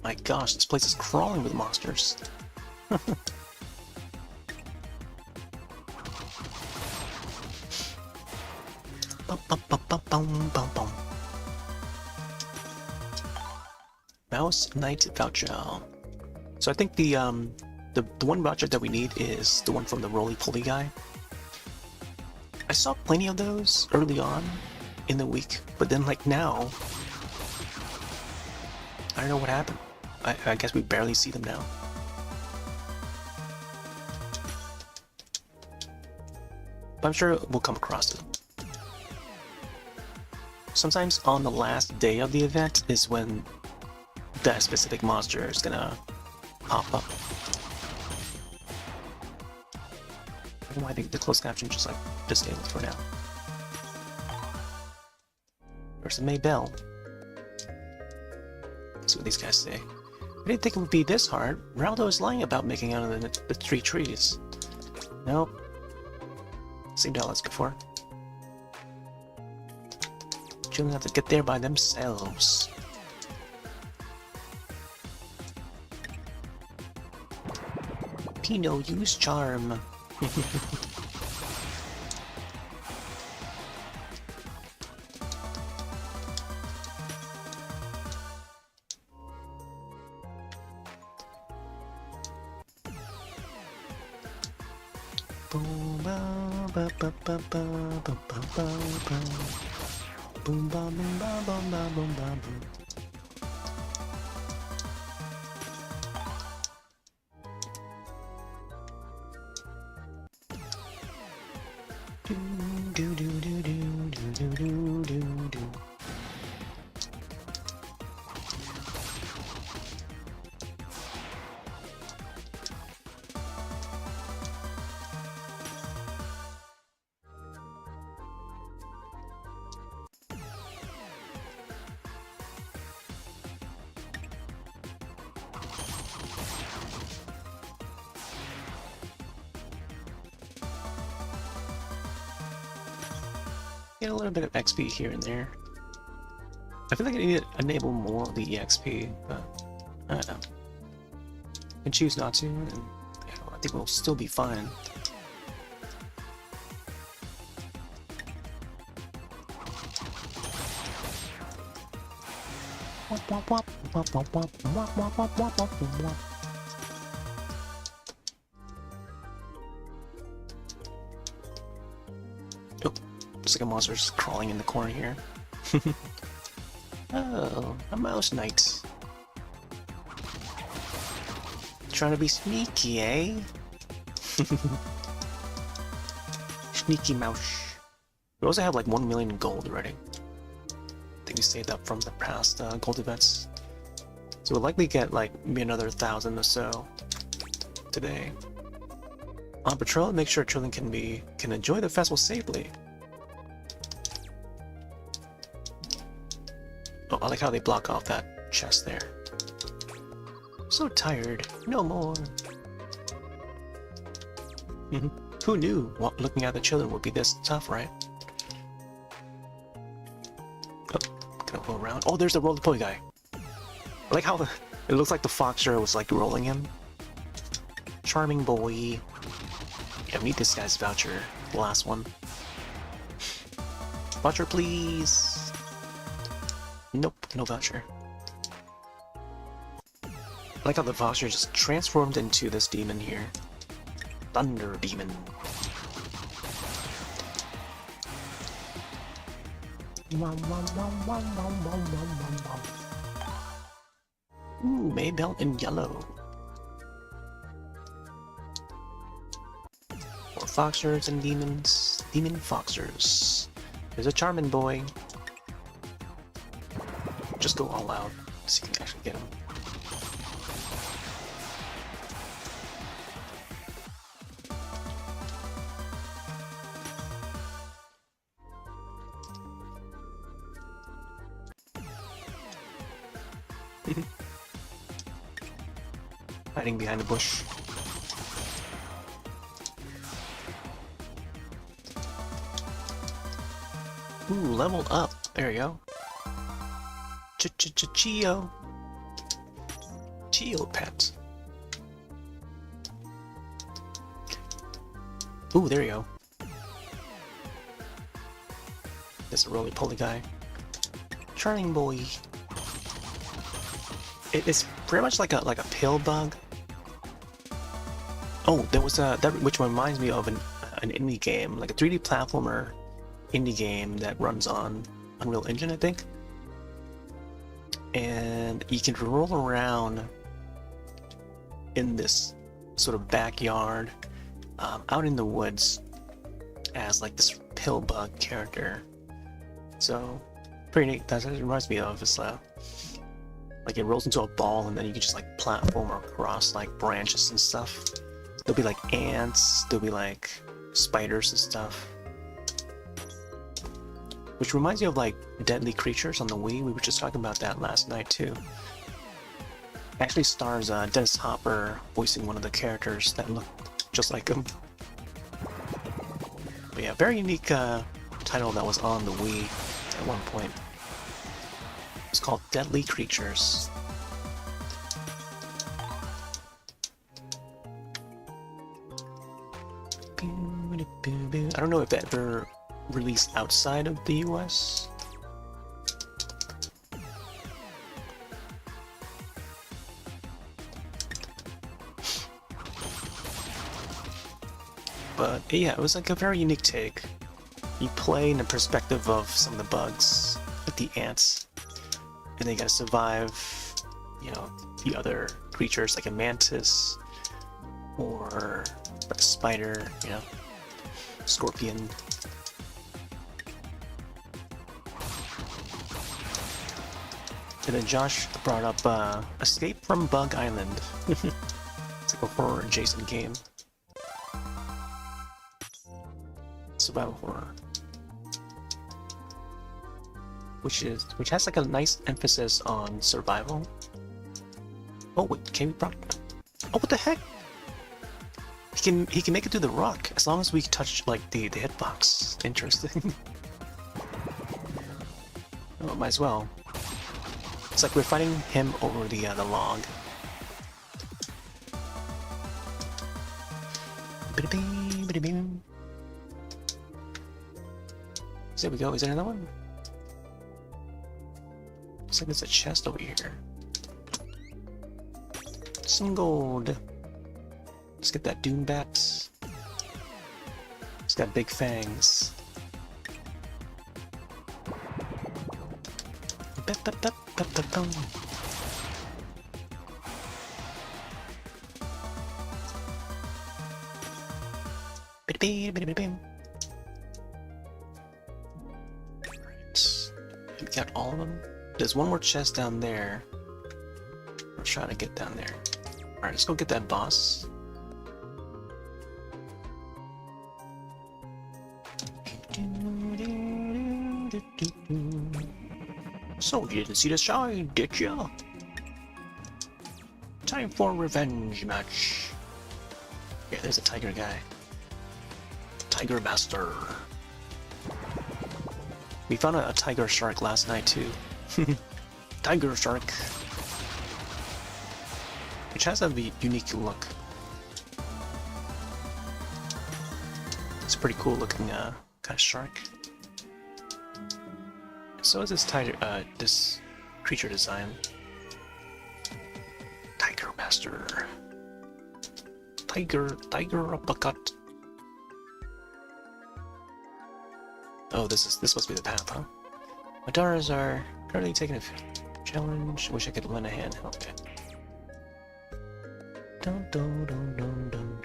My gosh, this place is crawling with monsters. Mouse Knight voucher. So I think the one voucher that we need is the one from the roly-poly guy. I saw plenty of those early on in the week, but then like now, I don't know what happened. I guess we barely see them now. But I'm sure we'll come across them. Sometimes on the last day of the event is when that specific monster is gonna pop up. I don't know why the closed caption just like disabled for now. There's the Maybell. Let's see what these guys say. I didn't think it would be this hard. Raldo is lying about making out of the 3 trees. Nope. Same dialogue as before. Children have to get there by themselves. Pino, use charm. Boom ba ba ba ba ba ba ba ba ba. Boom ba boom ba boom ba boom ba boom. Do do do do do do do do do. Get a little bit of XP here and there. I feel like I need to enable more of the EXP, but I don't know. I can choose not to, and I think we'll still be fine. Oh, looks like a monster's crawling in the corner here. Oh, a mouse knight. Trying to be sneaky, eh? Sneaky mouse. We also have like 1 million gold already. I think we saved up from the past gold events. So we'll likely get like maybe another 1,000 or so today. On patrol, make sure children can enjoy the festival safely. Oh, I like how they block off that chest there. So tired. No more. Who knew looking at the children would be this tough, right? Oh, gonna go around. Oh, there's the roly-poly guy. I like how it looks like the Foxer was like rolling him. Charming boy. Yeah, meet this guy's voucher. The last one. Voucher, please. Nope, no voucher. I like how the voucher just transformed into this demon here. Thunder Demon. Ooh, Maybell in yellow. More Foxers and demons. Demon Foxers. There's a Charmin boy. Just go all out, so you can actually get him. Hiding behind a bush. Ooh, level up. There you go. Chio. Chio pet. Ooh, there you go. There's a roly-poly guy. Charming boy. It's pretty much like a pill bug. Oh, there was that which reminds me of an indie game, like a 3D platformer indie game that runs on Unreal Engine, I think. And you can roll around in this sort of backyard, out in the woods, as like this pill bug character. So pretty neat. That reminds me of this. Like it rolls into a ball, and then you can just like platform across like branches and stuff. There'll be like ants. There'll be like spiders and stuff. Which reminds me of like Deadly Creatures on the Wii. We were just talking about that last night too. Actually stars Dennis Hopper voicing one of the characters that look just like him. But yeah, very unique title that was on the Wii at one point. It's called Deadly Creatures. I don't know if that ever released outside of the US. But yeah, it was like a very unique take. You play in the perspective of some of the bugs, like the ants, and they gotta survive, you know, the other creatures like a mantis or like a spider, you know, scorpion. And then Josh brought up Escape from Bug Island. It's like a horror adjacent game. Survival horror. Which has like a nice emphasis on survival. Oh wait, can we oh, what the heck? He can make it through the rock as long as we touch like the hitbox. Interesting. Oh, might as well. It's like we're fighting him over the log. So there we go. Is there another one? Looks like there's a chest over here. Some gold. Let's get that Doom Bat. It's got big fangs. We got all of them. There's one more chest down there. We're trying to get down there. Alright, let's go get that boss. So you didn't see the sign, did ya? Time for a revenge match. Yeah, there's a tiger guy. Tiger Master. We found a tiger shark last night too. Tiger shark. Which has a unique look. It's a pretty cool looking kind of shark. So is this tiger, this creature design. Tiger Master. Tiger uppercut. Oh, this must be the path, huh? My daughters are currently taking a challenge. Wish I could lend a hand. Okay. Dun, dun, dun, dun, dun.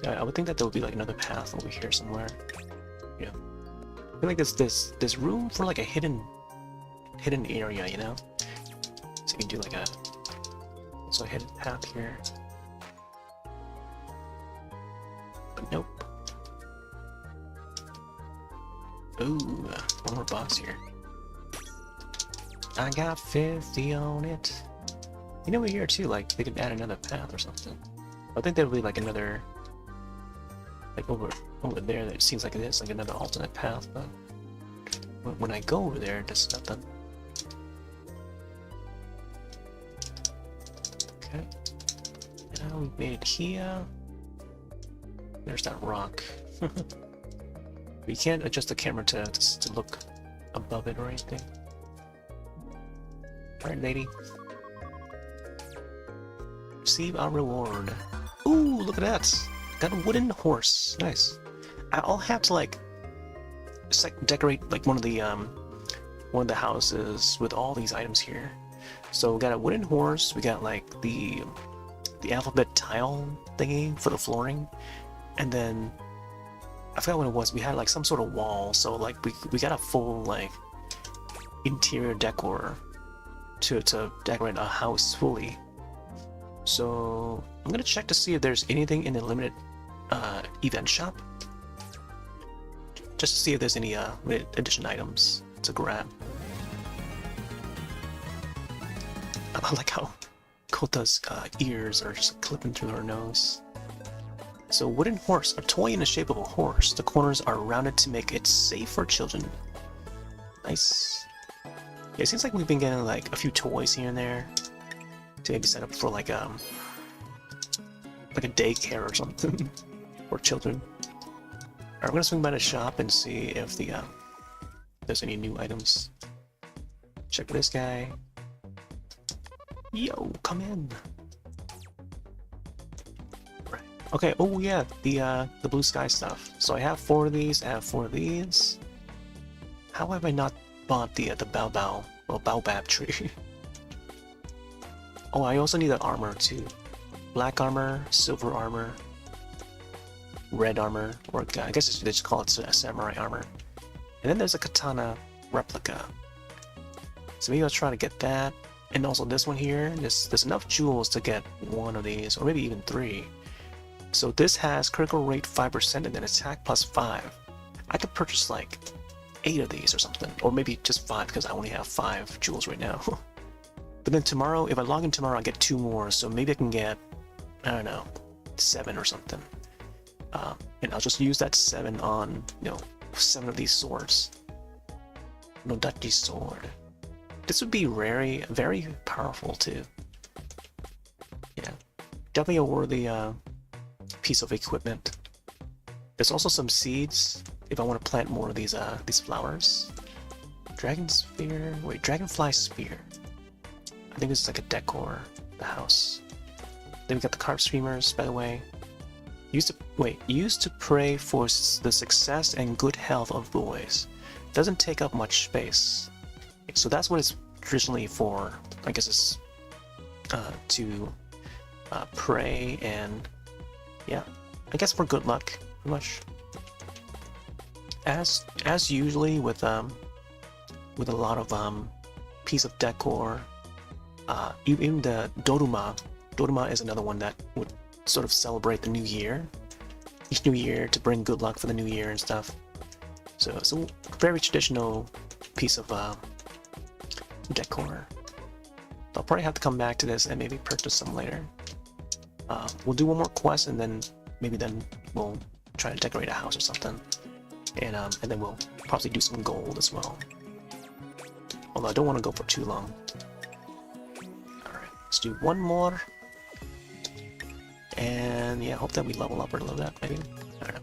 So I would think that there would be like another path over here somewhere. Yeah. I feel like there's room for like a hidden area, you know? So you can do like a hidden path here. But nope. Ooh, one more box here. I got 50 on it. You know, over here too, like they could add another path or something. I think there would be like another, like over there. That seems like it is like another alternate path, but when I go over there, there's nothing. Okay. Now we've made it here. There's that rock. We can't adjust the camera to look above it or anything. Alright, lady. Receive our reward. Ooh, look at that! Got a wooden horse. Nice. I'll have to like decorate like one of the houses with all these items here. So we got a wooden horse. We got like the alphabet tile thingy for the flooring, and then I forgot what it was. We had like some sort of wall. So like we got a full like interior decor to decorate a house fully. So I'm gonna check to see if there's anything in the limited event shop, just to see if there's any limited edition items to grab. I like how Kota's ears are just clipping through her nose. So wooden horse, a toy in the shape of a horse. The corners are rounded to make it safe for children. Nice. Yeah, it seems like we've been getting like a few toys here and there to maybe set up for like a daycare or something for children. Alright, we're gonna swing by the shop and see if there's any new items. Check this guy. Yo, come in. Right. Okay. Oh yeah, the blue sky stuff. So I have 4 of these. I have 4 of these. How have I not bought the baobab tree? Oh, I also need the armor too. Black armor, silver armor, red armor, or I guess they just call it samurai armor. And then there's a katana replica. So maybe I'll try to get that. And also this one here, there's enough jewels to get 1 of these, or maybe even 3. So this has critical rate 5% and then attack plus 5. I could purchase like 8 of these or something, or maybe just 5 because I only have 5 jewels right now. But then tomorrow, if I log in tomorrow, I'll get 2 more, so maybe I can get, I don't know, 7 or something. And I'll just use that 7 on, 7 of these swords. Nodachi sword. This would be very powerful too. Yeah, definitely a worthy piece of equipment. There's also some seeds if I want to plant more of these flowers. Dragon spear. Wait, dragonfly spear. I think this is like a decor. The house. Then we got the carp streamers, by the way. Used to pray for the success and good health of boys. Doesn't take up much space. So that's what it's traditionally for. I guess it's to pray and yeah, I guess for good luck, pretty much. As usually with a lot of piece of decor, even the Doruma. Doruma is another one that would sort of celebrate the new year, each new year to bring good luck for the new year and stuff. So it's a very traditional piece of decor. I'll probably have to come back to this and maybe purchase some later. We'll do one more quest and then maybe we'll try to decorate a house or something, and then we'll probably do some gold as well. Although I don't want to go for too long. All right, let's do one more. And yeah, hope that we level up a little bit, maybe. I don't know.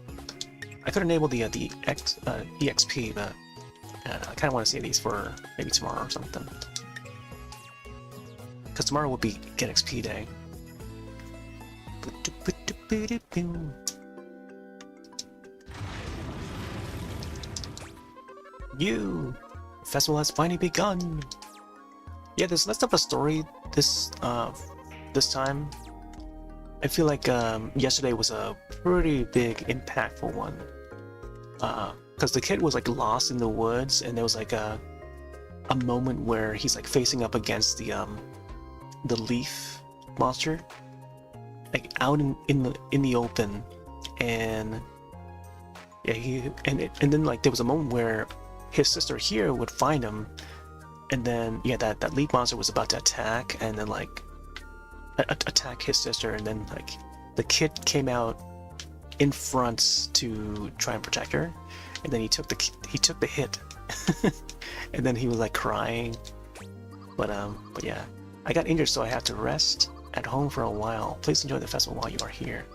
I could enable the EXP, but I kind of want to save these for maybe tomorrow or something. Because tomorrow will be Get XP Day. You! Festival has finally begun! Yeah, there's less of a story this time. I feel like yesterday was a pretty big, impactful one. Because the kid was like lost in the woods, and there was like a moment where he's like facing up against the leaf monster, like out in the open, and yeah, and then like there was a moment where his sister here would find him, and then yeah, that leaf monster was about to attack, and then like attack his sister, and then like the kid came out in front to try and protect her, and then he took the hit, and then he was like crying, but yeah, I got injured, so I had to rest at home for a while. Please enjoy the festival while you are here.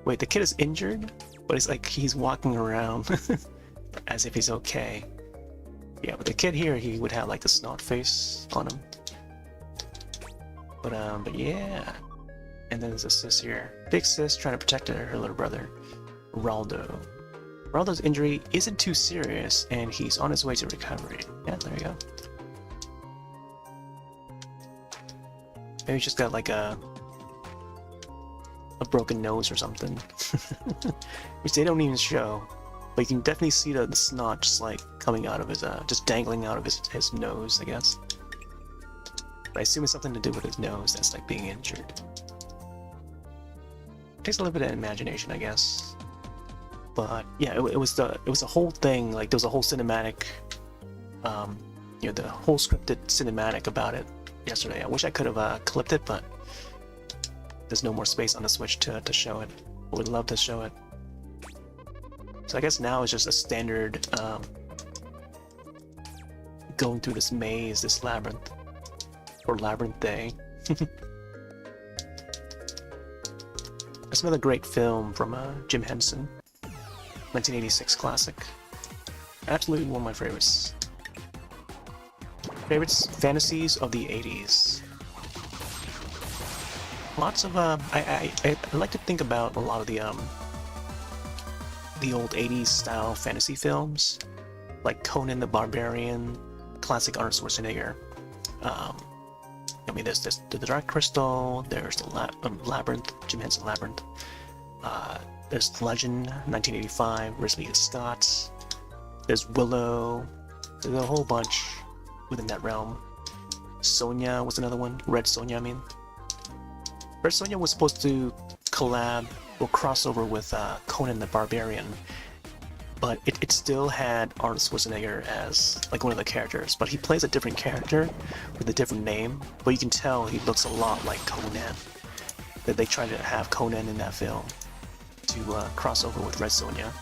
Wait, the kid is injured, but it's like he's walking around as if he's okay. Yeah, but the kid here, he would have like the snot face on him. But yeah. And then there's a sis here. Big sis trying to protect her little brother, Raldo. Raldo's injury isn't too serious, and he's on his way to recovery. Yeah, there you go. Maybe he's just got like a broken nose or something. Which they don't even show. But you can definitely see the snot just like coming out of his, just dangling out of his nose, I guess. But I assume it's something to do with his nose that's like being injured. Takes a little bit of imagination, I guess. But yeah, it was a whole thing. Like there was a whole cinematic, you know, the whole scripted cinematic about it yesterday. I wish I could have clipped it, but there's no more space on the Switch to show it. I would love to show it. So I guess now it's just a standard going through this maze, this labyrinth. Or Labyrinth Day. That's another great film from Jim Henson. 1986 classic. Absolutely one of my favorites. Fantasies of the 80s. Lots of I like to think about a lot of the old 80s style fantasy films, like Conan the Barbarian, classic Arnold Schwarzenegger. I mean, there's the Dark Crystal, there's the Labyrinth, Jim Henson Labyrinth, there's Legend, 1985, Ridley Scott, there's Willow, there's a whole bunch within that realm. Sonya was another one, Red Sonja, I mean. Red Sonja was supposed to collab or crossover with Conan the Barbarian, but it still had Arnold Schwarzenegger as like one of the characters, but he plays a different character with a different name, but you can tell he looks a lot like Conan. That they tried to have Conan in that film to cross over with Red Sonja,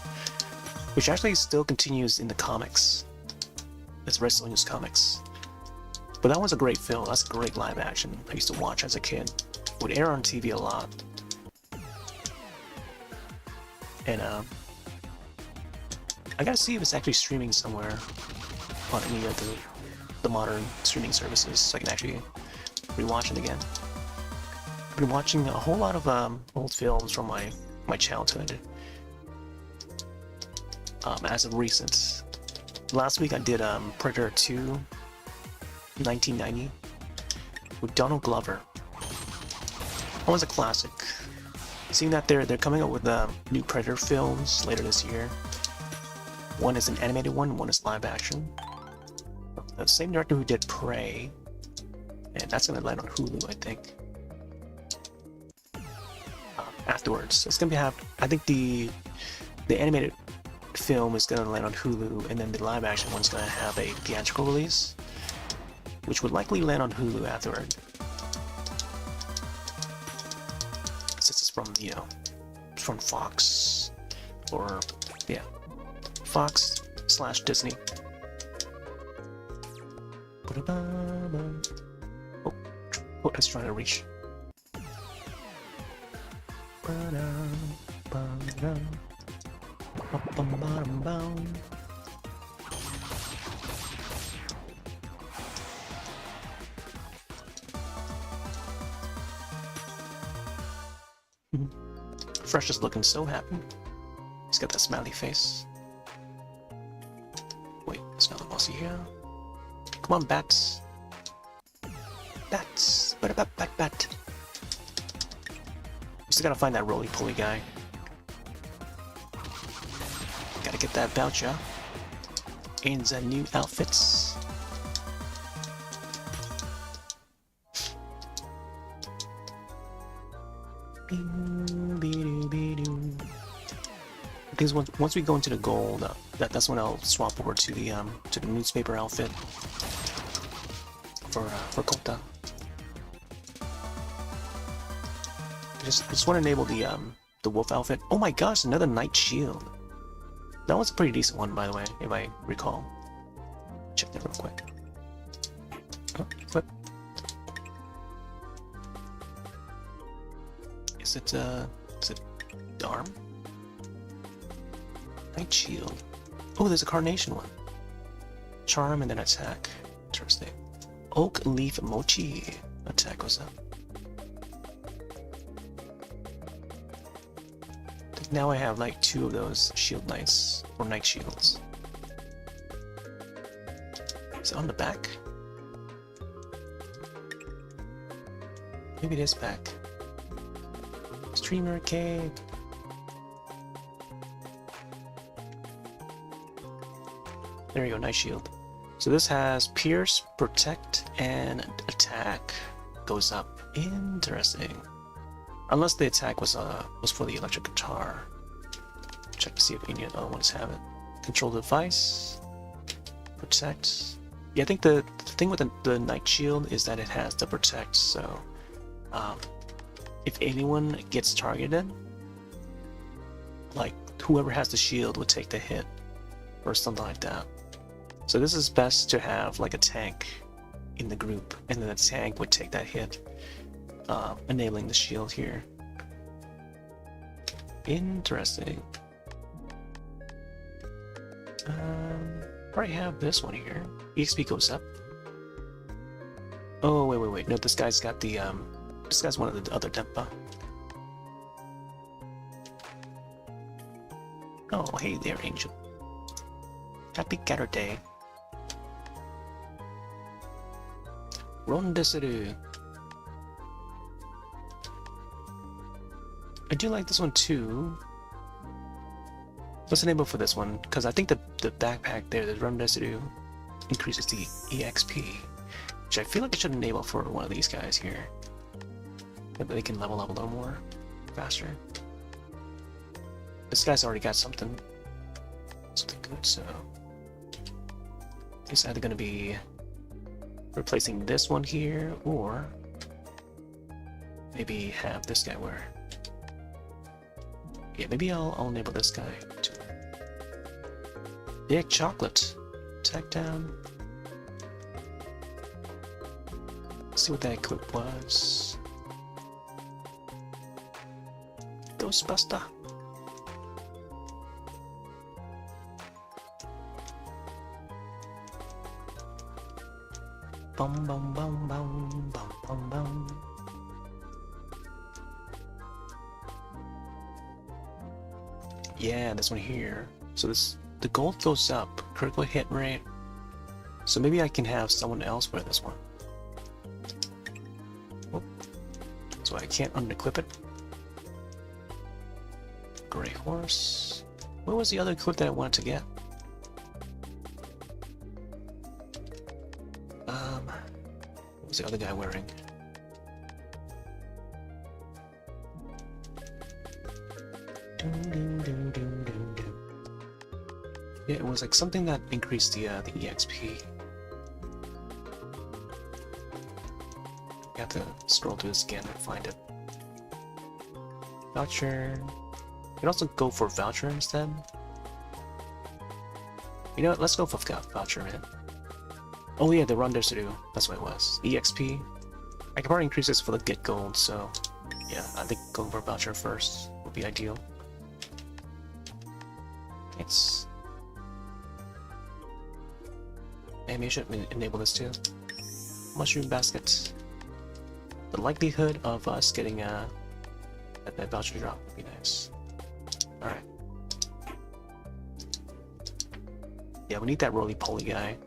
which actually still continues in the comics. It's Red Sonja's comics. But that was a great film. That's a great live action. I used to watch as a kid. It would air on TV a lot. And I gotta see if it's actually streaming somewhere on any of the modern streaming services, so I can actually rewatch it again. I've been watching a whole lot of old films from my childhood. As of recent. Last week I did Predator 2, 1990, with Donald Glover. That was a classic. Seeing that they're coming up with new Predator films later this year. One is an animated one is live action. The same director who did Prey, and that's gonna land on Hulu, I think. Afterwards, it's gonna have. I think the animated film is gonna land on Hulu, and then the live action one's gonna have a theatrical release, which would likely land on Hulu afterward. Since it's from from Fox, or yeah, Fox/Disney. Oh, that's trying to reach. Fresh is looking so happy. He's got that smiley face. Wait, there's another mousy here. Come on, bats. Bats. Bat. We still gotta find that roly-poly guy. Gotta get that voucher. And the new outfits. Because once we go into the gold, that's when I'll swap over to the newspaper outfit for Kota. I just want to enable the wolf outfit. Oh my gosh, another Knight Shield. That was a pretty decent one, by the way, if I recall. Check that real quick. Oh, flip. Is it Darm? Knight Shield. Oh, there's a Carnation one. Charm and then attack. Interesting. Oak Leaf Mochi. Attack goes up. I think now I have like 2 of those Shield Knights, or Knight Shields. Is it on the back? Maybe it is back. Streamer Cave. There you go, Knight Shield. So this has Pierce, Protect, and Attack goes up. Interesting. Unless the attack was for the electric guitar. Check to see if any other ones have it. Control device. Protect. Yeah, I think the thing with the Knight Shield is that it has the Protect, so if anyone gets targeted, like whoever has the shield would take the hit, or something like that. So this is best to have like a tank in the group, and then the tank would take that hit, enabling the shield here. Interesting. Already have this one here. EXP goes up. Oh wait. No, this guy's got the this guy's one of the other Denpa. Oh, hey there, Angel. Happy Saturday. Rondesuru. I do like this one too. What's the name for this one? Because I think the backpack there, the Rondesuru, increases the EXP, which I feel like I should enable for one of these guys here. That they can level up a little more faster. This guy's already got something good, so it's either going to be replacing this one here, or maybe have this guy wear. Yeah, maybe I'll enable this guy too. Big chocolate. Attack down. Let's see what that equip was. Ghostbuster. Bum bum bum bum bum bum bum. Yeah, this one here. So the gold goes up, critical hit rate. So maybe I can have someone else wear this one. Whoop. So I can't unequip it. Gray horse. What was the other equip that I wanted to get? What was the other guy wearing? Yeah, it was like something that increased the EXP. I have to scroll through this again and find it. Voucher. You can also go for voucher instead. You know what? Let's go for voucher, man. Oh yeah, the rendezvous to do. That's what it was. EXP. I can probably increase this for the get gold, so yeah, I think going for voucher first would be ideal. It's maybe I should enable this too. Mushroom basket. The likelihood of us getting that voucher drop would be nice. Alright. Yeah, we need that roly-poly guy.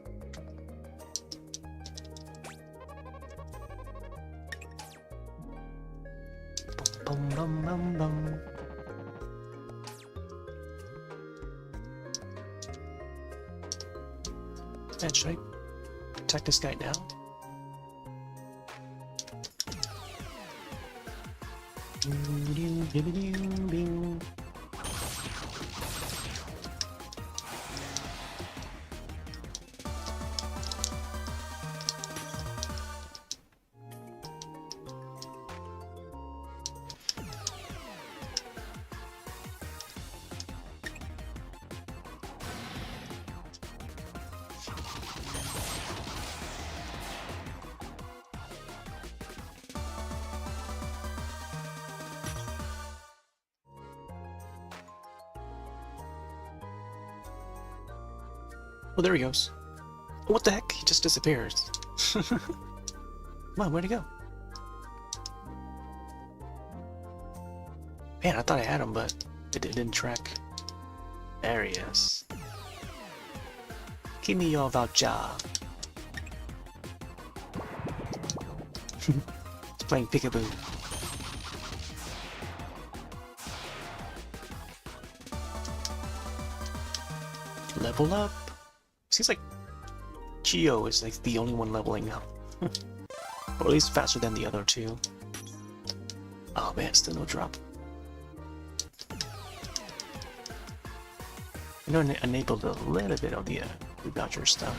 Bum bum bum bum. And should I attack this guy now? Oh, there he goes. Oh, what the heck? He just disappears. Come on, where'd he go? Man, I thought I had him, but it didn't track. There he is. Give me your voucher. It's playing peekaboo. Level up. Seems like Geo is like the only one leveling up. Or at least faster than the other two. Oh man, still no drop. You know, enabled a little bit of the voucher stuff.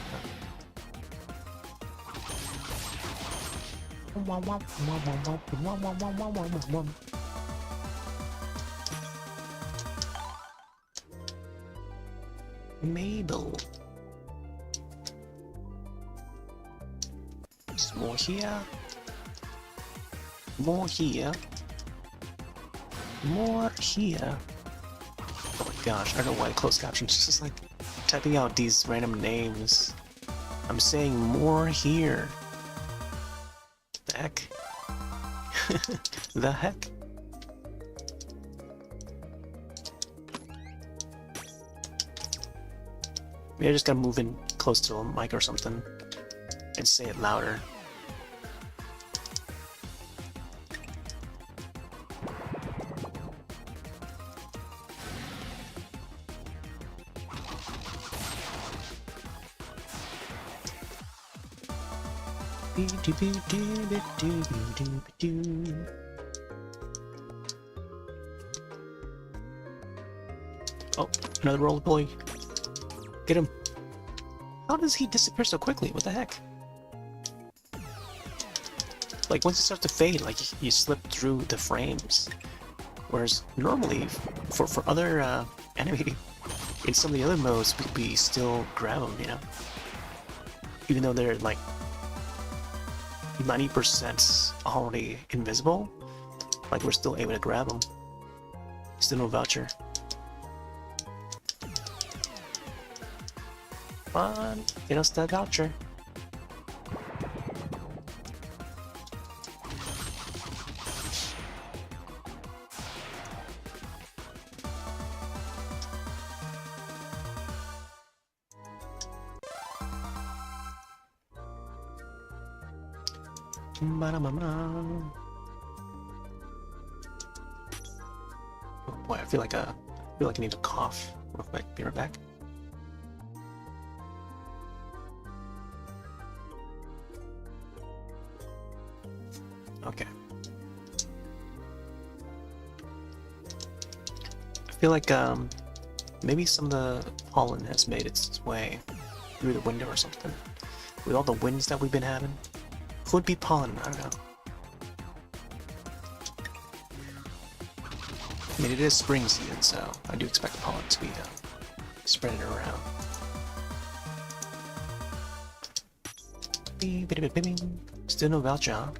Mabel. There's more here. More here. More here. Oh my gosh, I don't know why closed captions just like typing out these random names. I'm saying more here. The heck? The heck? Maybe I just gotta move in close to a mic or something and say it louder. Oh, another roller boy. Get him. How does he disappear so quickly? What the heck? Like, once it starts to fade, like, you slip through the frames. Whereas, normally, for other enemy in some of the other modes, we still grab them, you know? Even though they're like 90% already invisible, like we're still able to grab them. Still no voucher. Come on, get us that voucher. Oh boy, I feel like I need to cough real quick. Be right back. Okay. I feel like maybe some of the pollen has made its way through the window or something. With all the winds that we've been having. Could be pollen, I don't know. I mean, it is spring season, so I do expect pollen to be spreading around. Still no voucher, huh?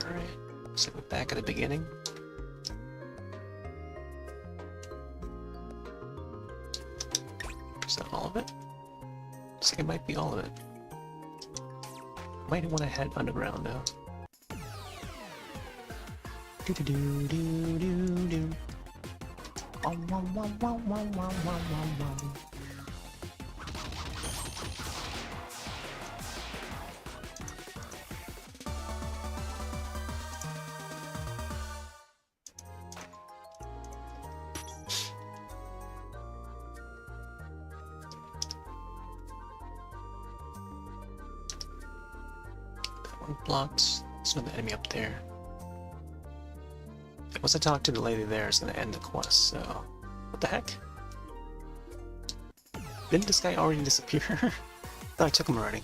Alright, so we're back at the beginning. Is that all of it? Looks like it might be all of it. Might want to head underground now. Do do do do do do. Blocked. There's another enemy up there. Once I talk to the lady there, it's gonna end the quest, so... What the heck? Didn't this guy already disappear? Thought I took him already.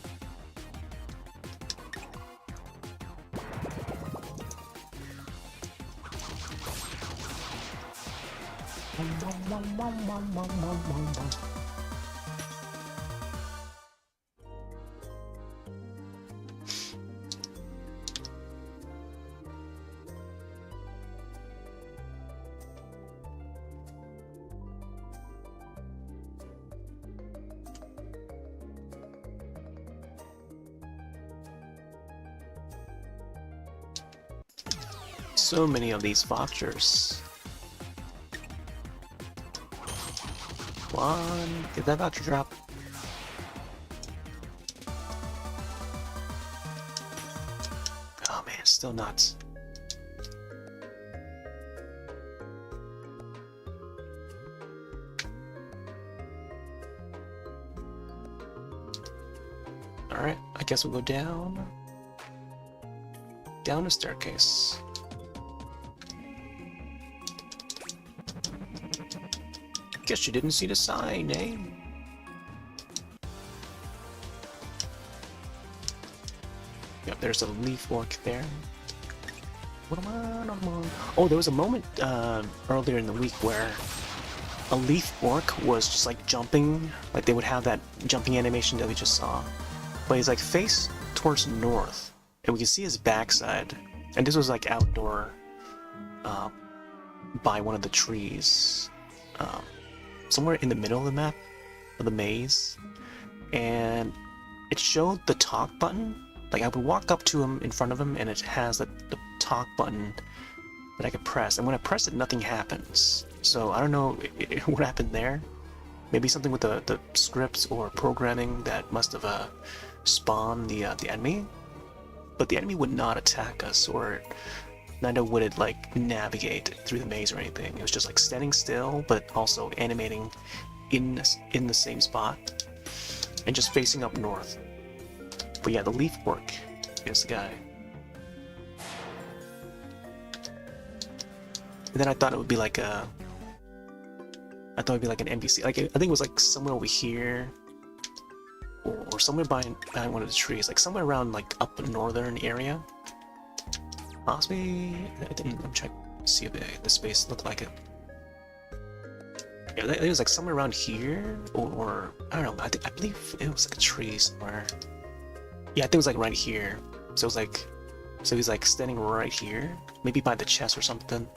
So many of these vouchers. Come on, get that voucher drop. Oh man, still nuts. Alright, I guess we'll go down. Down the staircase. Guess you didn't see the sign, eh? Yep, there's a leaf work there. Oh, there was a moment earlier in the week where a leaf orc was just like jumping, like they would have that jumping animation that we just saw. But he's like face towards north, and we can see his backside. And this was like outdoor by one of the trees. Somewhere in the middle of the map, of the maze, and it showed the talk button. Like I would walk up to him in front of him, and it has the talk button that I could press. And when I press it, nothing happens. So I don't know what happened there. Maybe something with the scripts or programming that must have spawned the enemy. But the enemy would not attack us, or neither would it like navigate through the maze or anything. It was just like standing still, but also animating in the same spot and just facing up north. But yeah, the leaf work is the guy. And then I thought it would be like an NPC. Like I think it was like somewhere over here, or or somewhere behind one of the trees, like somewhere around like up the northern area. Possibly, I'm trying to see if the space looked like it. Yeah, it was like somewhere around here, or I don't know. I believe it was like a tree somewhere. Yeah, I think it was like right here. So it was like, so he's like standing right here, maybe by the chest or something.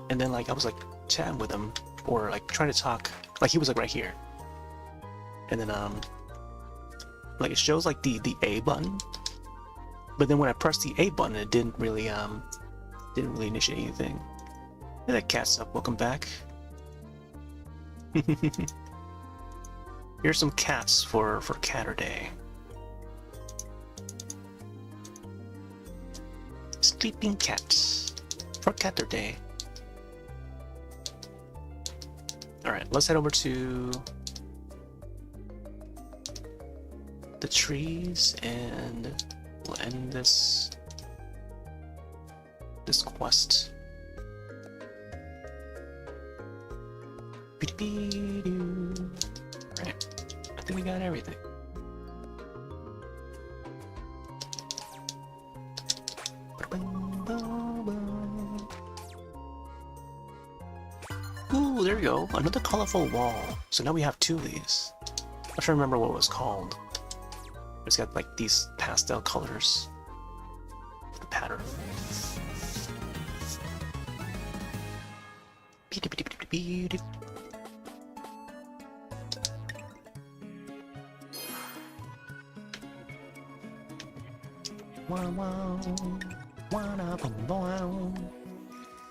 And then like I was like chatting with him, or like trying to talk, like he was like right here. And then like it shows like the A button, but then when I pressed the A button, it didn't really initiate anything. Hey, that cat's up. Welcome back. Here's some cats for Catter Day. Sleeping cats for Catter Day. Alright, let's head over to the trees and we'll end this quest. Alright, I think we got everything. Ooh, there we go. Another colorful wall. So now we have two of these. I'm trying to remember what it was called. It's got like these pastel colors. The pattern.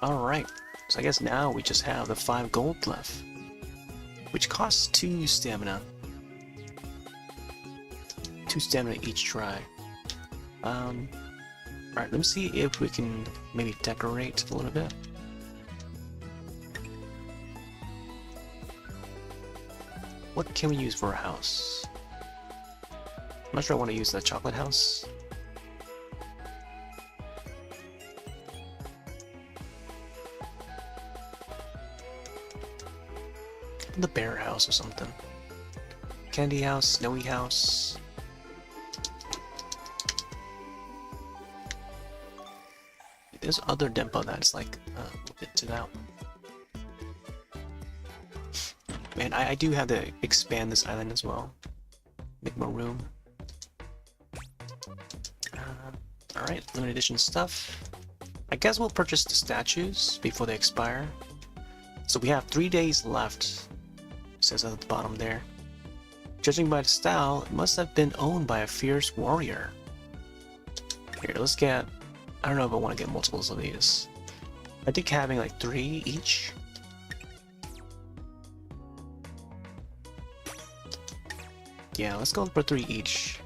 Alright, so I guess now we just have the 5 gold left, which costs 2 stamina. 2 stamina each try. Alright, let me see if we can maybe decorate a little bit. What can we use for a house? I'm not sure I want to use the chocolate house. The bear house or something. Candy house, snowy house. There's other Denpa that's like a bit to that. Man, I do have to expand this island as well. Make more room. Alright, limited edition stuff. I guess we'll purchase the statues before they expire. So we have 3 days left. It says at the bottom there. Judging by the style, it must have been owned by a fierce warrior. Here, let's get... I don't know if I want to get multiples of these. I think having like 3 each. Yeah, let's go for 3 each.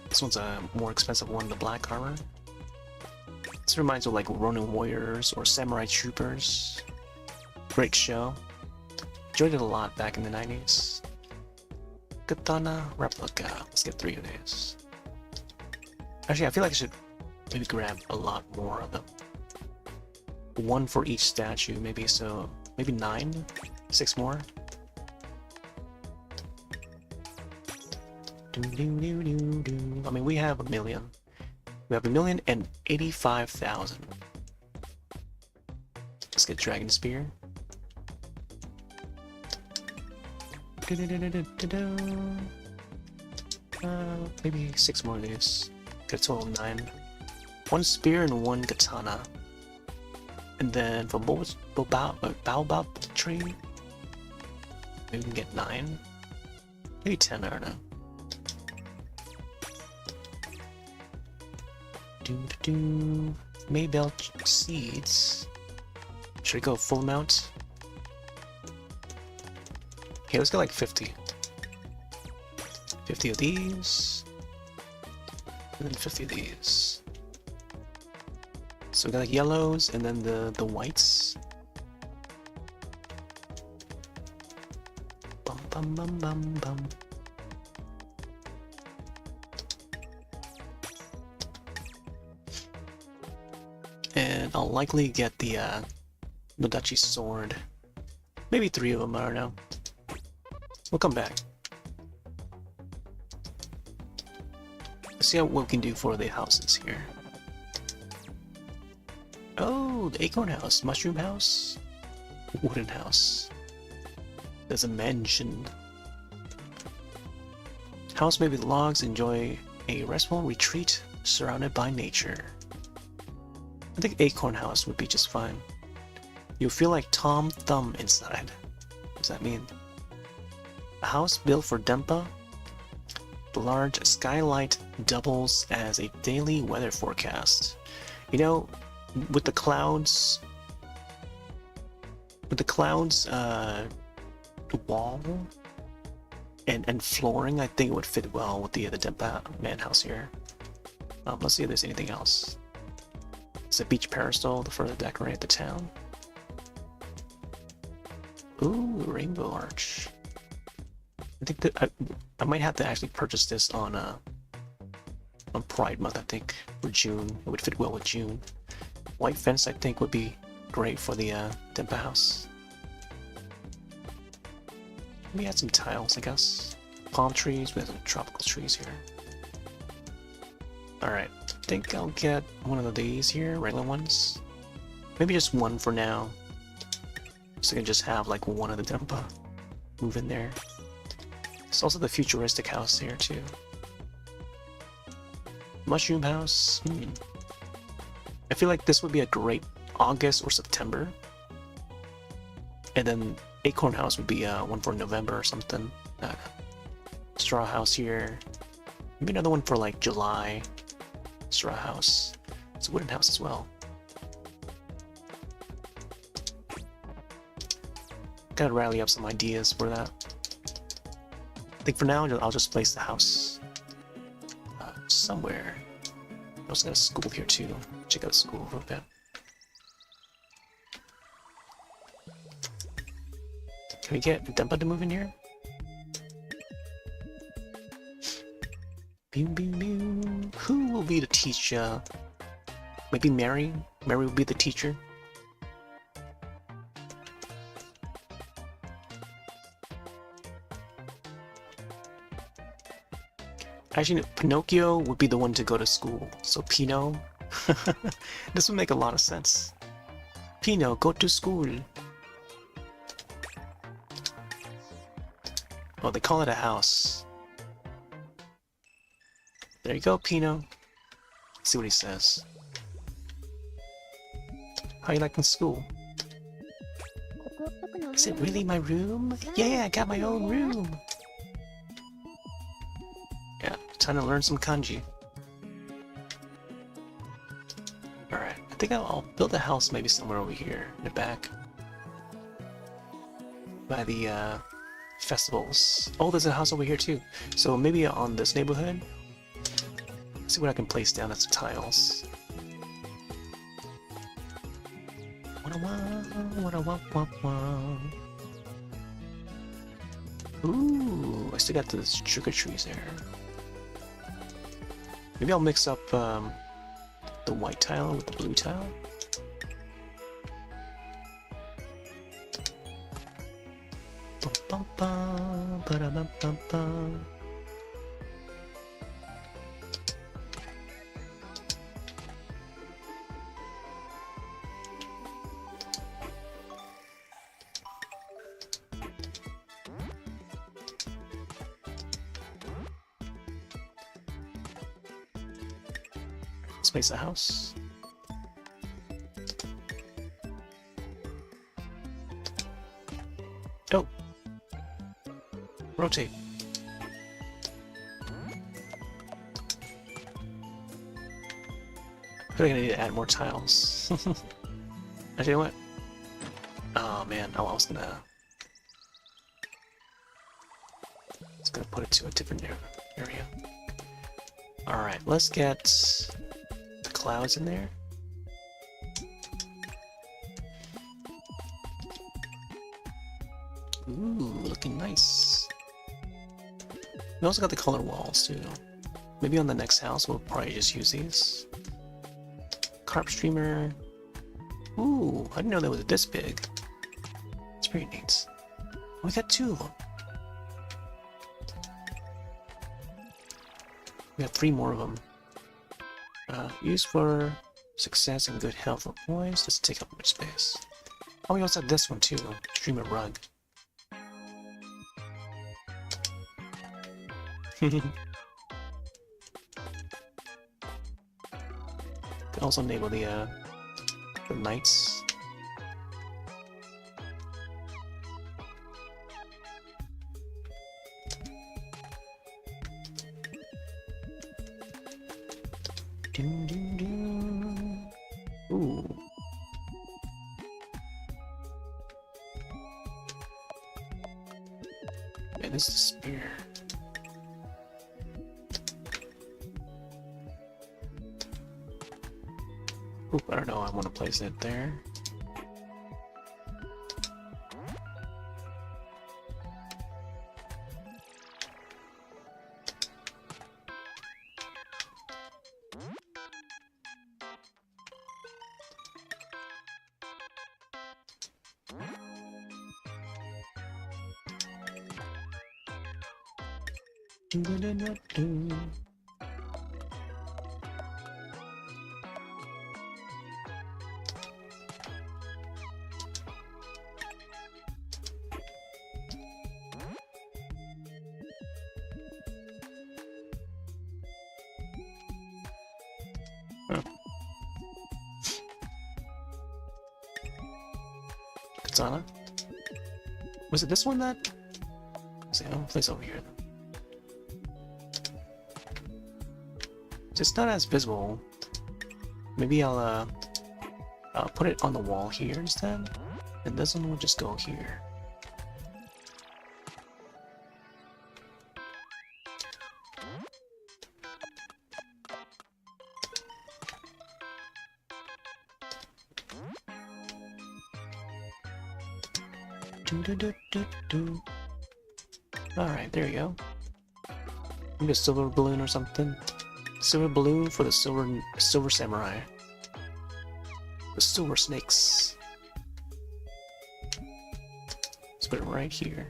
This one's a more expensive one, the black armor. This reminds me of like Ronin warriors or samurai troopers. Great show. Enjoyed it a lot back in the 90s. Katana replica. Let's get 3 of these. Actually, I feel like I should maybe grab a lot more of them. 1 for each statue, maybe, so maybe 9? 6 more? I mean, we have 1 million. We have 1,085,000. Let's get Dragon Spear. Maybe 6 more of these. Get a total of 9. 1 spear and 1 katana. And then for baobab tree, maybe we can get 9. Maybe 10, I don't know. Maybell seeds. Should I go full amount? Okay, let's go like 50. 50 of these. And then 50 of these. So we got like yellows and then the whites. Bum bum bum bum bum. And I'll likely get the Nodachi sword. Maybe 3 of them, I don't know. We'll come back. Let's see what we can do for the houses here. Oh, the acorn house, mushroom house, wooden house. There's a mansion. House made with logs, enjoy a restful retreat surrounded by nature. I think acorn house would be just fine. You'll feel like Tom Thumb inside. What does that mean? A house built for Denpa. The large skylight doubles as a daily weather forecast. You know, with the clouds, wall and flooring, I think it would fit well with the Denpa man house here. Let's see if there's anything else. It's a beach parasol to further decorate the town. Ooh, rainbow arch. I think that I might have to actually purchase this on Pride Month. I think for June, it would fit well with June. White fence, I think, would be great for the Denpa house. We add some tiles, I guess. Palm trees. We have some tropical trees here. All right, I think I'll get one of these here, regular ones. Maybe just one for now, so I can just have like one of the Denpa move in there. It's also the futuristic house here too. Mushroom house. I feel like this would be a great August or September. And then acorn house would be one for November or something. Straw house here. Maybe another one for like July. Straw house. It's a wooden house as well. Gotta rally up some ideas for that. I think for now I'll just place the house somewhere. I also got a school here too. Check out the school a little bit. Can we get Denpa to move in here? Beam, beam, beam. Who will be the teacher? Maybe Mary? Mary will be the teacher. Actually, Pinocchio would be the one to go to school. So Pino. This would make a lot of sense. Pino, go to school. Oh, they call it a house. There you go, Pino. Let's see what he says. How you liking school? Is it really my room? Yeah, I got my own room. Yeah, time to learn some kanji. Alright, I think I'll build a house maybe somewhere over here in the back. By the festivals. Oh, there's a house over here too. So maybe on this neighborhood. Let's see what I can place down as tiles. Ooh, I still got the sugar trees there. Maybe I'll mix up the white tile with the blue tile. Let's place a house. Oh! Rotate. I feel like I need to add more tiles. Actually, you know what? Oh man, I was gonna put it to a different area. Alright, let's get the clouds in there. Ooh, looking nice. We also got the color walls too. Maybe on the next house we'll probably just use these. Carp streamer. Ooh, I didn't know they were this big. It's pretty neat. We got two of them. We have 3 more of them. Used for success and good health for points. Doesn't take up much space. Oh, we also have this one too. Streamer rug. Can also enable the knights. Ooh. Man, this is the spear. Ooh, I don't know, I want to place it there. Katana? Was it this one that? Let's see, I'll place over here. It's not as visible. Maybe I'll put it on the wall here instead, and this one will just go here. Alright, there you go. Maybe a silver balloon or something. Silver balloon for the silver samurai. The silver snakes. Let's put it right here.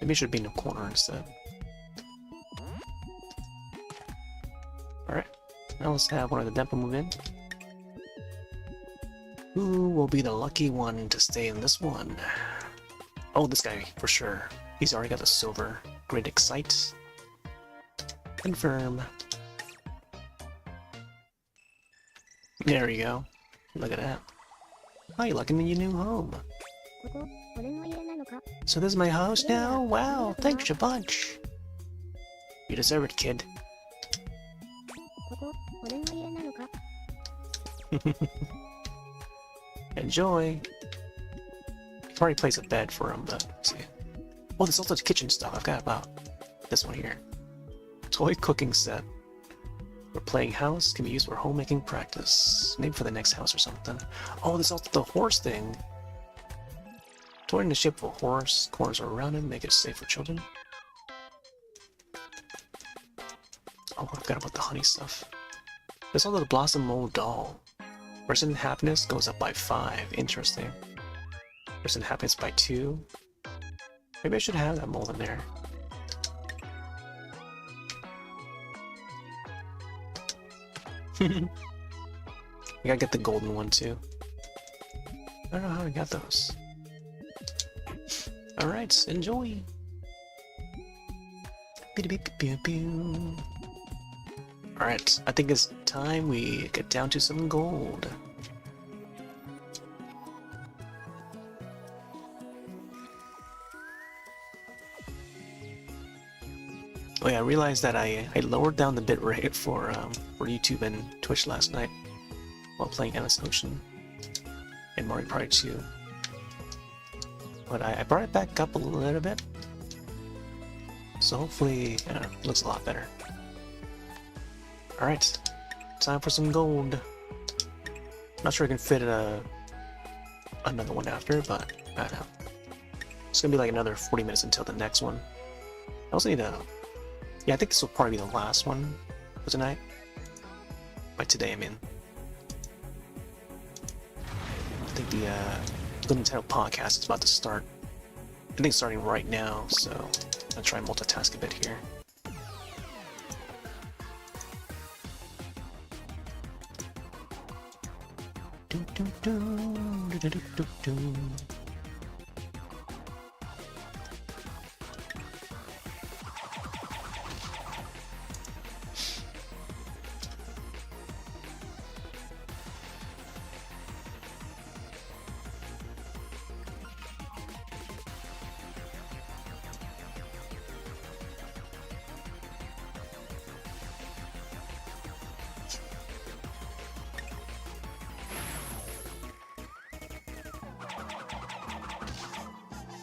Maybe it should be in the corner instead. Alright, now let's have one of the Denpa move in. Who will be the lucky one to stay in this one? Oh, this guy, for sure. He's already got the silver. Great Excite. Confirm. There you go. Look at that. Oh, you're liking your new home. So this is my house now? Wow, thanks a bunch. You deserve it, kid. Enjoy. I've already placed a bed for him, but let's see. Oh, there's also the kitchen stuff. I've got about this one here. Toy cooking set. For playing house, can be used for homemaking practice. Maybe for the next house or something. Oh, there's also the horse thing. Toy in the shape of a horse. Corners are rounded, make it safe for children. Oh, I forgot about the honey stuff. There's also the Blossom Mold doll. Person happiness goes up by 5. Interesting. Person happiness by 2. Maybe I should have that mold in there. I gotta get the golden one too. I don't know how I got those. Alright, enjoy! Alright, I think it's time we get down to some gold. Oh yeah, I realized that I lowered down the bitrate for YouTube and Twitch last night while playing Endless Ocean and Mario Party 2. But I brought it back up a little bit, so hopefully it looks a lot better. Alright, time for some gold. Not sure I can fit another one after, but I don't know. It's gonna be like another 40 minutes until the next one. I also need to... Yeah, I think this will probably be the last one for tonight. By today, I mean. I think the Nintendo podcast is about to start. I think it's starting right now, so I'll try and multitask a bit here.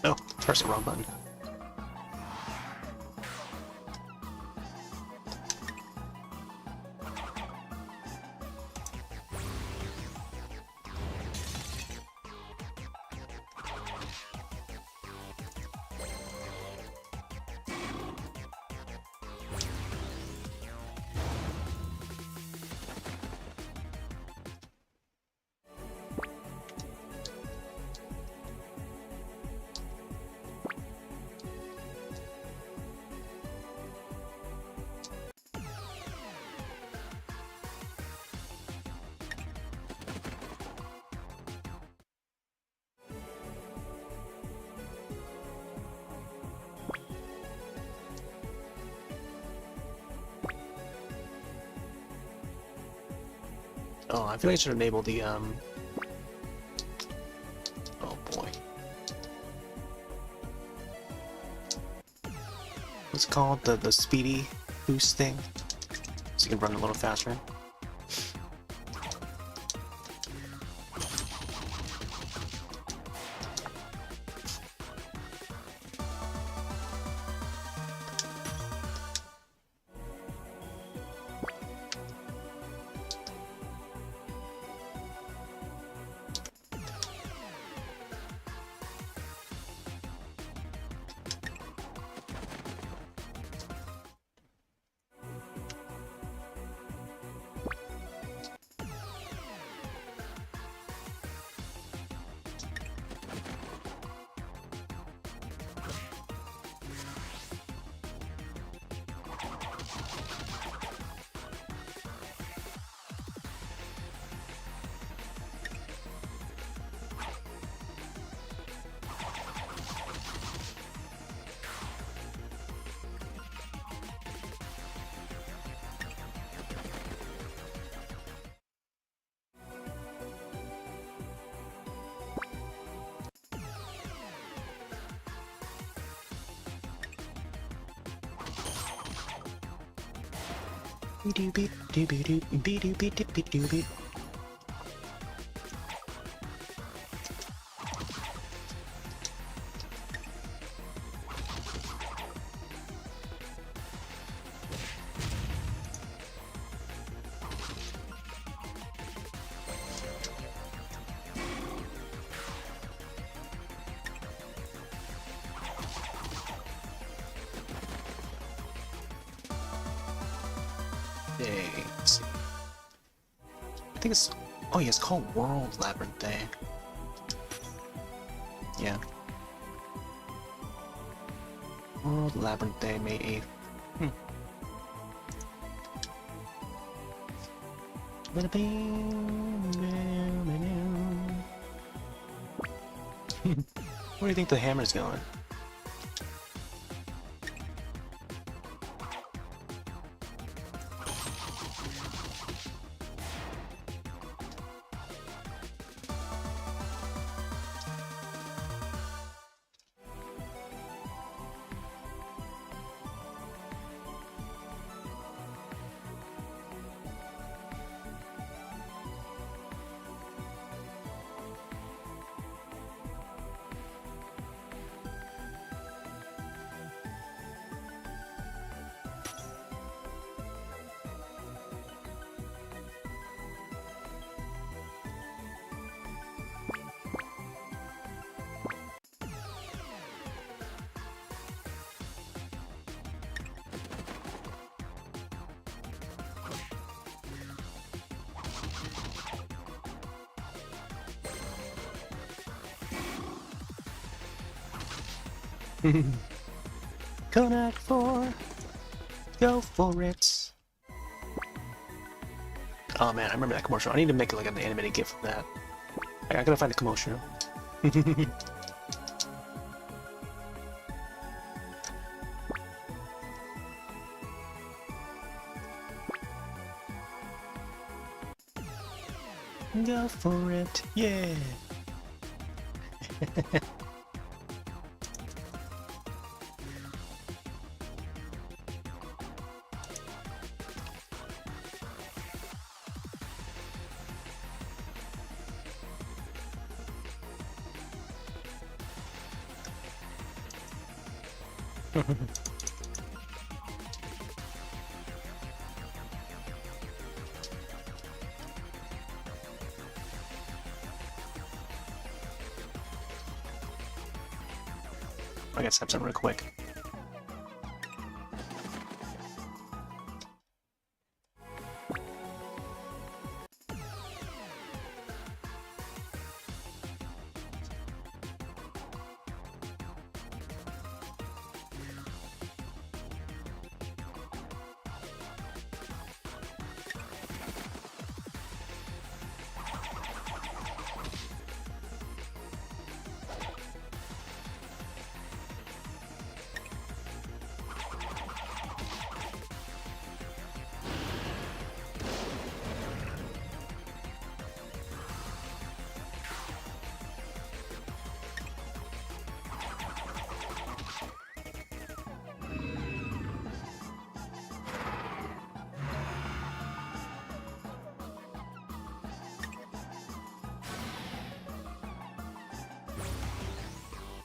Oh, press the wrong button. Oh, I feel like I should enable the, oh boy. What's it called? The speedy boost thing? So you can run a little faster. Let's see. I think it's... Oh yeah, it's called World Labyrinth Day. Yeah. World Labyrinth Day, May 8th. Where do you think the hammer's going? Connect 4. Go for it. Oh man, I remember that commercial. I need to make like an animated GIF of that. I gotta find the commercial. Go for it, yeah! I gotta step something real quick.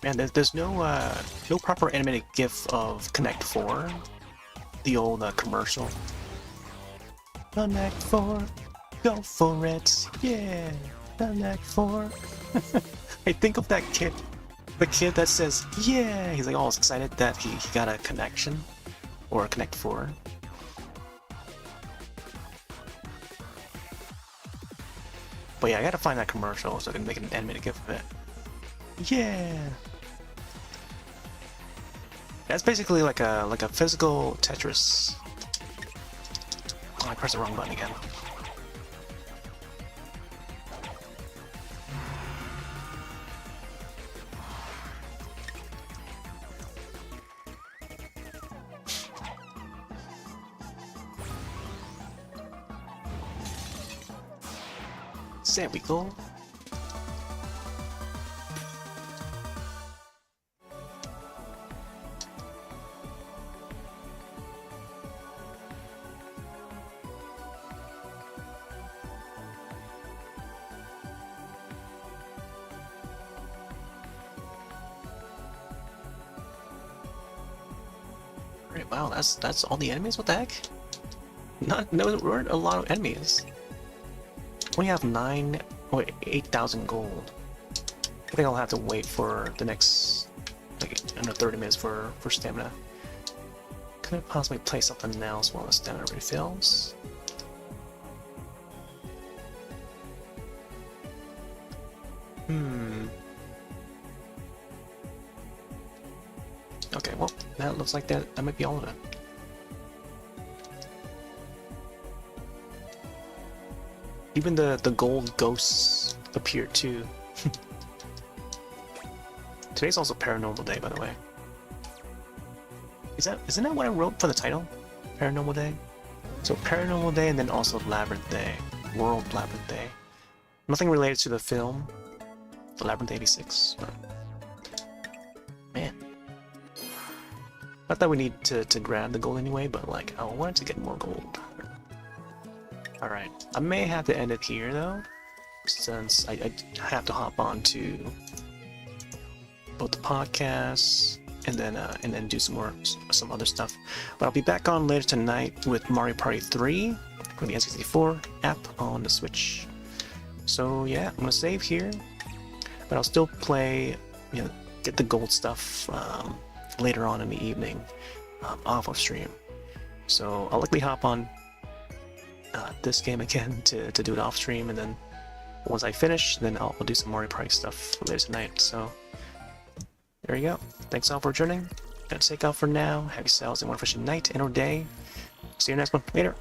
Man, there's no proper animated GIF of Connect 4, the old commercial. Connect 4, go for it, yeah! Connect 4. I think of that kid, the kid that says, yeah! He's like all excited that he got a connection, or a Connect 4. But yeah, I gotta find that commercial so I can make an animated GIF of it. Yeah! That's basically like a physical Tetris. Oh, I pressed the wrong button again. There we go. Wow, that's all the enemies? What the heck? No, weren't a lot of enemies. We have 8,000 gold. I think I'll have to wait for the next, like, another 30 minutes for stamina. Could I possibly play something else while the stamina refills? Okay, well, that looks like that might be all of it. Even the gold ghosts appear too. Today's also Paranormal Day, by the way. Isn't that what I wrote for the title? Paranormal Day? So Paranormal Day and then also Labyrinth Day. World Labyrinth Day. Nothing related to the film, the Labyrinth 86, but man. Not that we need to grab the gold anyway, but like, I wanted to get more gold. Alright, I may have to end it here though, since I have to hop on to both the podcasts and then do some other stuff. But I'll be back on later tonight with Mario Party 3 for the N64 app on the Switch. So yeah, I'm gonna save here, but I'll still play, get the gold stuff later on in the evening, off of stream. So I'll likely hop on this game again to do it off stream, and then once I finish, then I'll do some Mario Party stuff later tonight. So there you go. Thanks all for joining. Gonna take off for now. Have yourselves a wonderful night and or day. See you next one. Later.